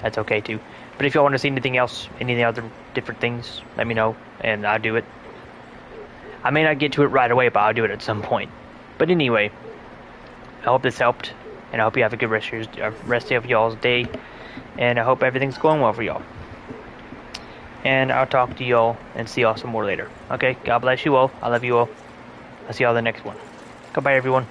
Speaker 1: that's okay too. But if y'all want to see anything else, any other different things, let me know and I'll do it. I may not get to it right away, but I'll do it at some point. But anyway, I hope this helped, and I hope you have a good rest of y'all's day, and I hope everything's going well for y'all. And I'll talk to y'all and see y'all some more later. Okay, God bless you all. I love you all. I'll see y'all in the next one. Goodbye, everyone.